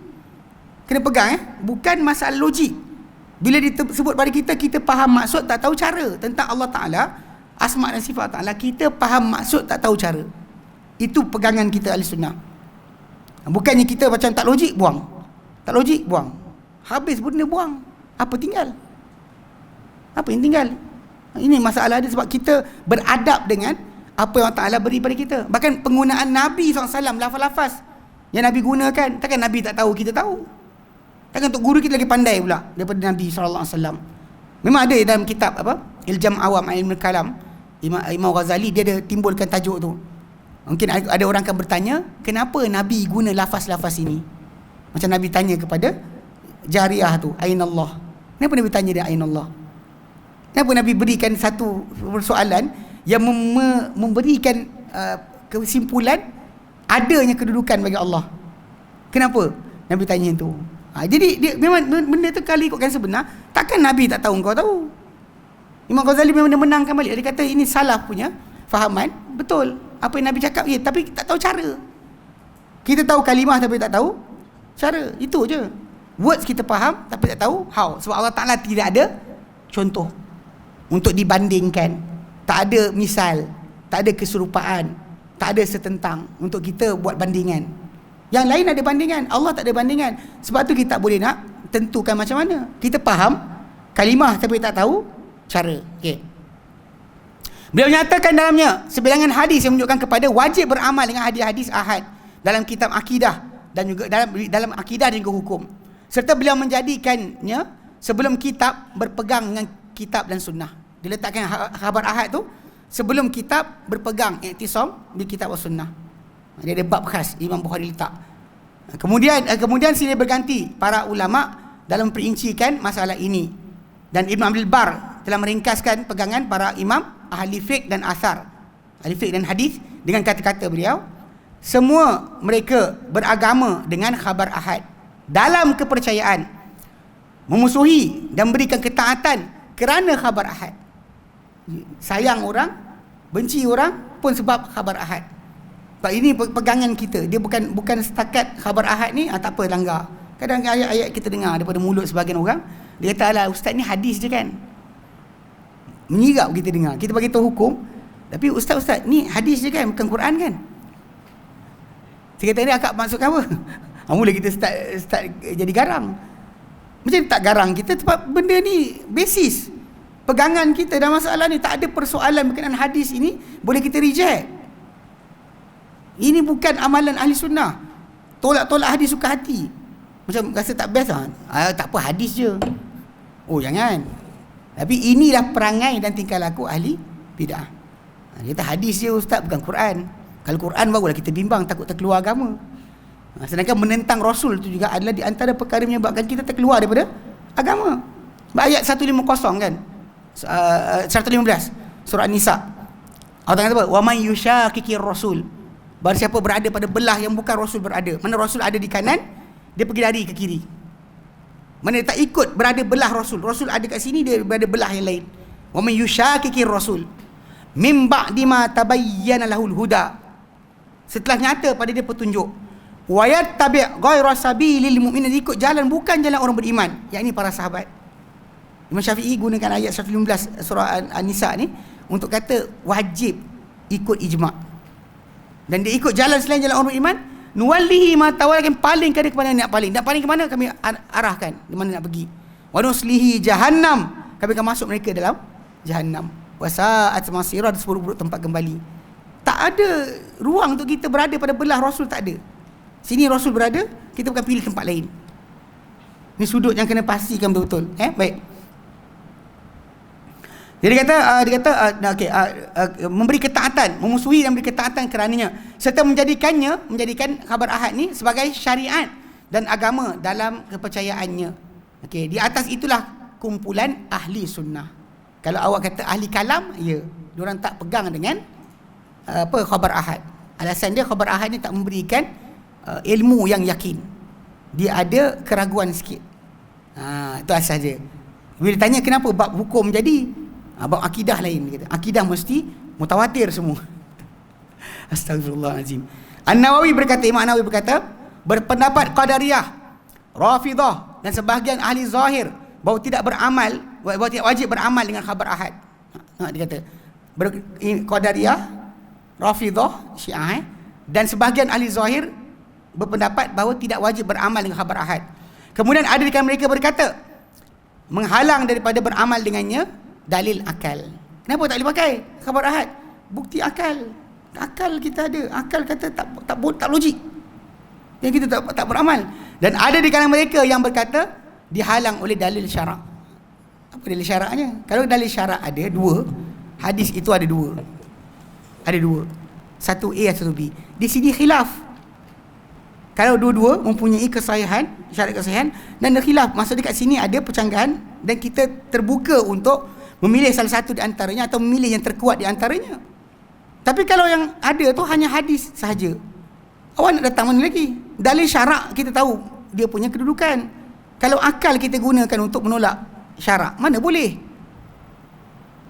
Kena pegang bukan masalah logik. Bila disebut pada kita, kita faham maksud, tak tahu cara tentang Allah Ta'ala, asma' dan sifat Ta'ala, kita faham maksud, tak tahu cara. Itu pegangan kita ahli sunnah. Bukannya kita macam tak logik, buang. Tak logik, buang. Habis benda, buang. Apa tinggal? Apa yang tinggal? Ini masalah dia, sebab kita beradab dengan apa yang Allah Ta'ala beri pada kita. Bahkan penggunaan Nabi SAW, lafaz-lafaz yang Nabi gunakan, takkan Nabi tak tahu, kita tahu. Takkan untuk guru kita lagi pandai pula daripada Nabi SAW. Memang ada dalam kitab Iljam Awam Ilmu Kalam, Imam Ghazali, dia ada timbulkan tajuk tu. Mungkin ada orang akan bertanya, kenapa Nabi guna lafaz-lafaz ini? Macam Nabi tanya kepada Jariyah tu, Ainallah. Kenapa Nabi tanya dia Ainallah? Kenapa Nabi berikan satu persoalan yang memberikan kesimpulan adanya kedudukan bagi Allah? Kenapa Nabi tanya itu? Jadi dia memang benda tu kali ikutkan sebenar, takkan Nabi tak tahu, kau tahu. Imam Ghazali memang dia menangkan balik. Dia kata ini salaf punya fahaman, betul apa yang Nabi cakap, tapi tak tahu cara. Kita tahu kalimah tapi tak tahu cara. Itu je. Words kita faham tapi tak tahu how. Sebab Allah Ta'ala tidak ada contoh untuk dibandingkan. Tak ada misal, tak ada keserupaan, tak ada setentang untuk kita buat bandingan. Yang lain ada bandingan, Allah tak ada bandingan. Sebab tu kita tak boleh nak tentukan macam mana. Kita faham kalimah tapi tak tahu cara. Okey. Beliau menyatakan dalamnya sebilangan hadis yang menunjukkan kepada wajib beramal dengan hadis-hadis ahad dalam kitab akidah dan juga dalam akidah dan juga hukum. Serta beliau menjadikannya sebelum kitab berpegang dengan kitab dan sunnah. Diletakkan khabar ahad tu sebelum kitab berpegang i'tisam di kitab dan sunnah. Dia ada bab khas Imam Bukhari letak. Kemudian silih berganti para ulama dalam memperincikan masalah ini. Dan Ibn Abdul Bar telah meringkaskan pegangan para imam ahli fiqh dan asar, ahli fiqh dan hadis dengan kata-kata beliau, semua mereka beragama dengan khabar ahad dalam kepercayaan, memusuhi dan berikan ketaatan kerana khabar ahad. Sayang orang, benci orang pun sebab khabar ahad. Sebab ini pegangan kita. Dia bukan setakat khabar ahad ni, tak apa, langgar. Kadang ayat-ayat kita dengar daripada mulut sebahagian orang, dia kata, alah ustaz ni hadis je kan. Menyirap kita dengar. Kita bagi tahu hukum, tapi ustaz ni hadis je kan, bukan Quran kan. Saya kata, ni akak maksudkan apa? Mula kita start jadi garang. Macam tak garang kita, sebab benda ni basis pegangan kita dalam masalah ni. Tak ada persoalan berkenaan hadis ini boleh kita reject. Ini bukan amalan ahli sunnah. Tolak-tolak hadis suka hati. Macam rasa tak best lah. Tak apa, hadis je. Oh jangan. Tapi inilah perangai dan tingkah laku ahli bid'ah. Dia kata hadis je ustaz, bukan Quran. Kalau Quran barulah kita bimbang, takut terkeluar agama. Sedangkan menentang Rasul itu juga adalah di antara perkara menyebabkan kita terkeluar daripada agama. Ayat 150 kan, 115 surah An-Nisa. Allah kata apa? Wa man yushaqiqir rasul. Barang siapa berada pada belah yang bukan Rasul berada. Mana Rasul ada di kanan, dia pergi lari ke kiri. Mana dia tak ikut berada belah Rasul, Rasul ada kat sini, dia berada belah yang lain. Wa man yushaqiqir rasul mim ba'di ma tabayyana lahul huda. Setelah nyata pada dia petunjuk. Wa yattabi' ghayra sabilil mu'minin, ikut jalan bukan jalan orang beriman, yakni para sahabat. Imam Syafi'i gunakan ayat 115 surah An-Nisa ni untuk kata wajib ikut ijma'. Dan dia ikut jalan selain jalan orang beriman, nuwallihi ma tawalla, paling kepada nak paling. Nak paling ke mana kami arahkan, di mana nak pergi. Wa nuslihi jahannam, kami akan masuk mereka dalam jahannam. Wa sa'at masirah, seburuk-buruk tempat kembali. Tak ada ruang untuk kita berada pada belah Rasul, tak ada. Sini Rasul berada, kita bukan pilih tempat lain. Ini sudut yang kena pastikan betul-betul. Baik. Jadi dia kata memberi ketaatan, memusuhi dan memberi ketaatan kerananya, serta menjadikan khabar ahad ni sebagai syariat dan agama dalam kepercayaannya. Okey, di atas itulah kumpulan ahli sunnah. Kalau awak kata ahli kalam, ya, diorang tak pegang dengan khabar ahad. Alasan dia khabar ahad ni tak memberikan ilmu yang yakin. Dia ada keraguan sikit. Itu asal dia. Bila tanya kenapa bab hukum jadi, bab akidah lain, dia kata. Akidah mesti mutawatir semua. Astagfirullahalazim. An-Nawawi berkata, Imam An-Nawawi berkata, berpendapat Qadariyah, Rafidah dan sebahagian ahli zahir bahawa tidak beramal, bahawa tidak wajib beramal dengan khabar ahad. Dia kata Qadariyah, Rafidah, Syiah dan sebahagian ahli zahir berpendapat bahawa tidak wajib beramal dengan khabar ahad. Kemudian ada di kalangan mereka berkata, menghalang daripada beramal dengannya dalil akal. Kenapa tak boleh pakai khabar ahad? Bukti akal. Akal kita ada. Akal kata tak logik. Yang kita tak beramal. Dan ada di kalangan mereka yang berkata dihalang oleh dalil syarak. Apa dalil syaraknya? Kalau dalil syarak ada dua, hadis itu ada dua. Ada dua. Satu A, satu B. Di sini khilaf. Kalau dua-dua mempunyai kesahihan, syarat kesahihan, dan ada khilaf. Maksud dekat sini ada percanggahan dan kita terbuka untuk memilih salah satu di antaranya atau memilih yang terkuat di antaranya. Tapi kalau yang ada tu hanya hadis sahaja, awak nak datang mana lagi? Dalil syarak kita tahu dia punya kedudukan. Kalau akal kita gunakan untuk menolak syarak, mana boleh?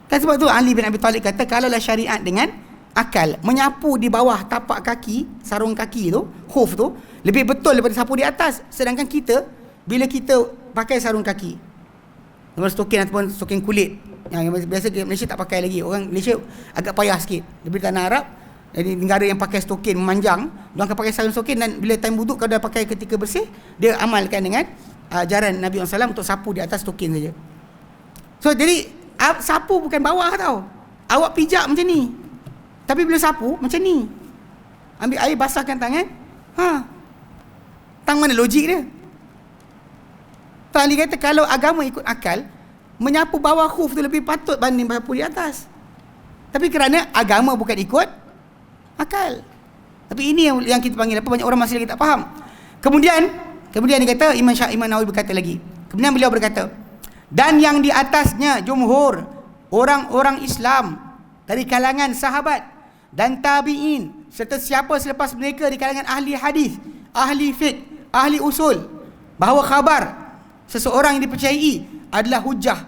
Kan sebab tu Ali bin Abi Talib kata, kalaulah syariat dengan akal, menyapu di bawah tapak kaki, sarung kaki tu, khuf tu, lebih betul daripada sapu di atas. Sedangkan kita, bila kita pakai sarung kaki, stokin ataupun stokin kulit, yang biasa Malaysia tak pakai lagi. Orang Malaysia agak payah sikit. Daripada tanah Arab, jadi negara yang pakai stokin memanjang, dia akan pakai sarung stokin, dan bila time wuduk kalau dah pakai ketika bersih, dia amalkan dengan ajaran Nabi SAW untuk sapu di atas stokin saja. So jadi sapu bukan bawah tau. Awak pijak macam ni. Tapi bila sapu macam ni. Ambil air basahkan tangan. Tang mana logik dia? Ali kata kalau agama ikut akal, menyapu bawah khuf tu lebih patut banding menyapu di atas. Tapi kerana agama bukan ikut akal. Tapi ini yang kita panggil apa, banyak orang masih lagi tak faham. Kemudian dia kata, Imam Nawawi berkata lagi. Kemudian beliau berkata, dan yang di atasnya jumhur orang-orang Islam dari kalangan sahabat dan tabi'in serta siapa selepas mereka di kalangan ahli hadis, ahli fiqh, ahli usul, bahawa khabar seseorang yang dipercayai adalah hujah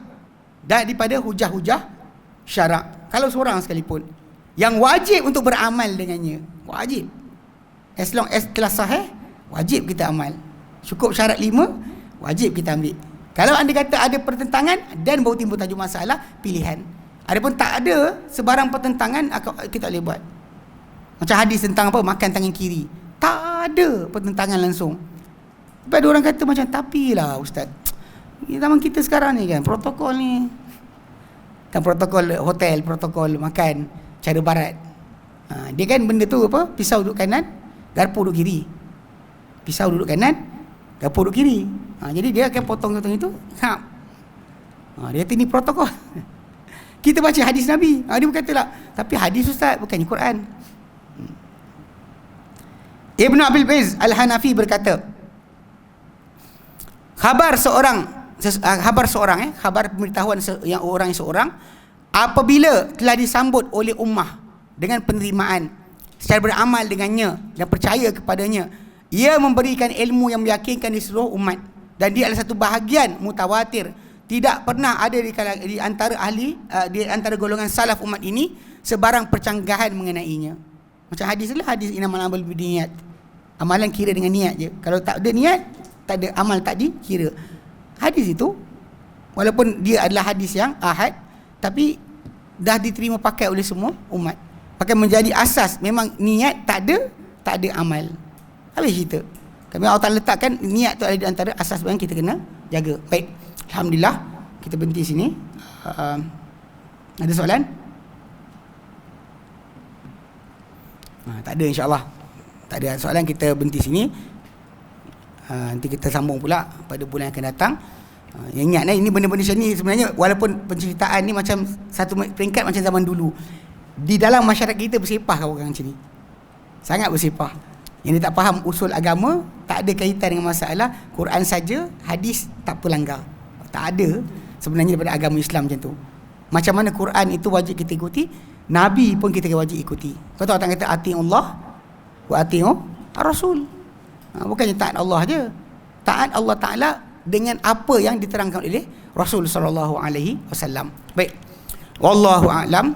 daripada hujah-hujah syarak. Kalau seorang sekalipun yang wajib untuk beramal dengannya, wajib, as long as telah sahih, wajib kita amal. Cukup syarat 5, wajib kita ambil. Kalau anda kata ada pertentangan, dan baru timbul tajuk masalah, pilihan. Adapun tak ada sebarang pertentangan, kita boleh buat. Macam hadis tentang apa, makan tangan kiri, tak ada pertentangan langsung. Tapi ada orang kata macam, tapi lah ustaz, zaman kita sekarang ni kan, protokol ni kan, protokol hotel, protokol makan cara barat. Dia kan benda tu apa, pisau duduk kanan, garpu duduk kiri. Pisau duduk kanan, garpu duduk kiri. Jadi dia akan potong-potong itu. Dia kata ini protokol. Kita baca hadis Nabi. Dia berkata lah, tapi hadis ustaz, bukannya Quran. Ibn Abil Iz Al-Hanafi berkata, khabar pemberitahuan yang orang seorang apabila telah disambut oleh ummah dengan penerimaan secara beramal dengannya dan percaya kepadanya, ia memberikan ilmu yang meyakinkan di seluruh umat, dan dia adalah satu bahagian mutawatir. Tidak pernah ada di antara di antara golongan salaf umat ini sebarang percanggahan mengenainya. Macam hadis lah, hadis innamal a'malu binniyat. Amalan kira dengan niat je. Kalau tak ada niat, tak ada amal, tak dikira. Hadis itu walaupun dia adalah hadis yang ahad, tapi dah diterima pakai oleh semua umat. Pakai menjadi asas. Memang niat tak ada amal. Habis cerita. Kami Allah Ta'ala letakkan niat tu ada di antara asas yang kita kena jaga. Baik, alhamdulillah, kita berhenti sini. Ada soalan? Tak ada, insyaAllah. Tak ada soalan, kita berhenti sini. Nanti kita sambung pula pada bulan yang akan datang. Ingat ini benda-benda macam ni sebenarnya, walaupun penceritaan ni macam satu peringkat macam zaman dulu, di dalam masyarakat kita bersepah orang macam ni, sangat bersepah. Yang dia tak faham usul agama, tak ada kaitan dengan masalah Quran saja, hadis tak pelanggar. Tak ada sebenarnya daripada agama Islam macam tu. Macam mana Quran itu wajib kita ikuti, Nabi pun kita wajib ikuti. Kau tahu orang kata ati'ullah wa ati'u ar-rasul. Bukannya taat Allah je, taat Allah Ta'ala dengan apa yang diterangkan oleh Rasul sallallahu alaihi wasallam. Baik, wallahu a'lam.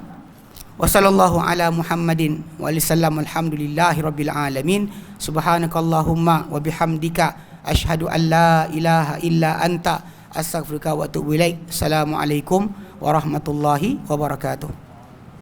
Wa sallallahu ala Muhammadin wa alihi sallam. Alhamdulillahi rabbil alamin. Subhanakallahumma wa bihamdika asyhadu an la ilaha illa anta astaghfiruka wa atubu ilaik. Assalamualaikum warahmatullahi wabarakatuh.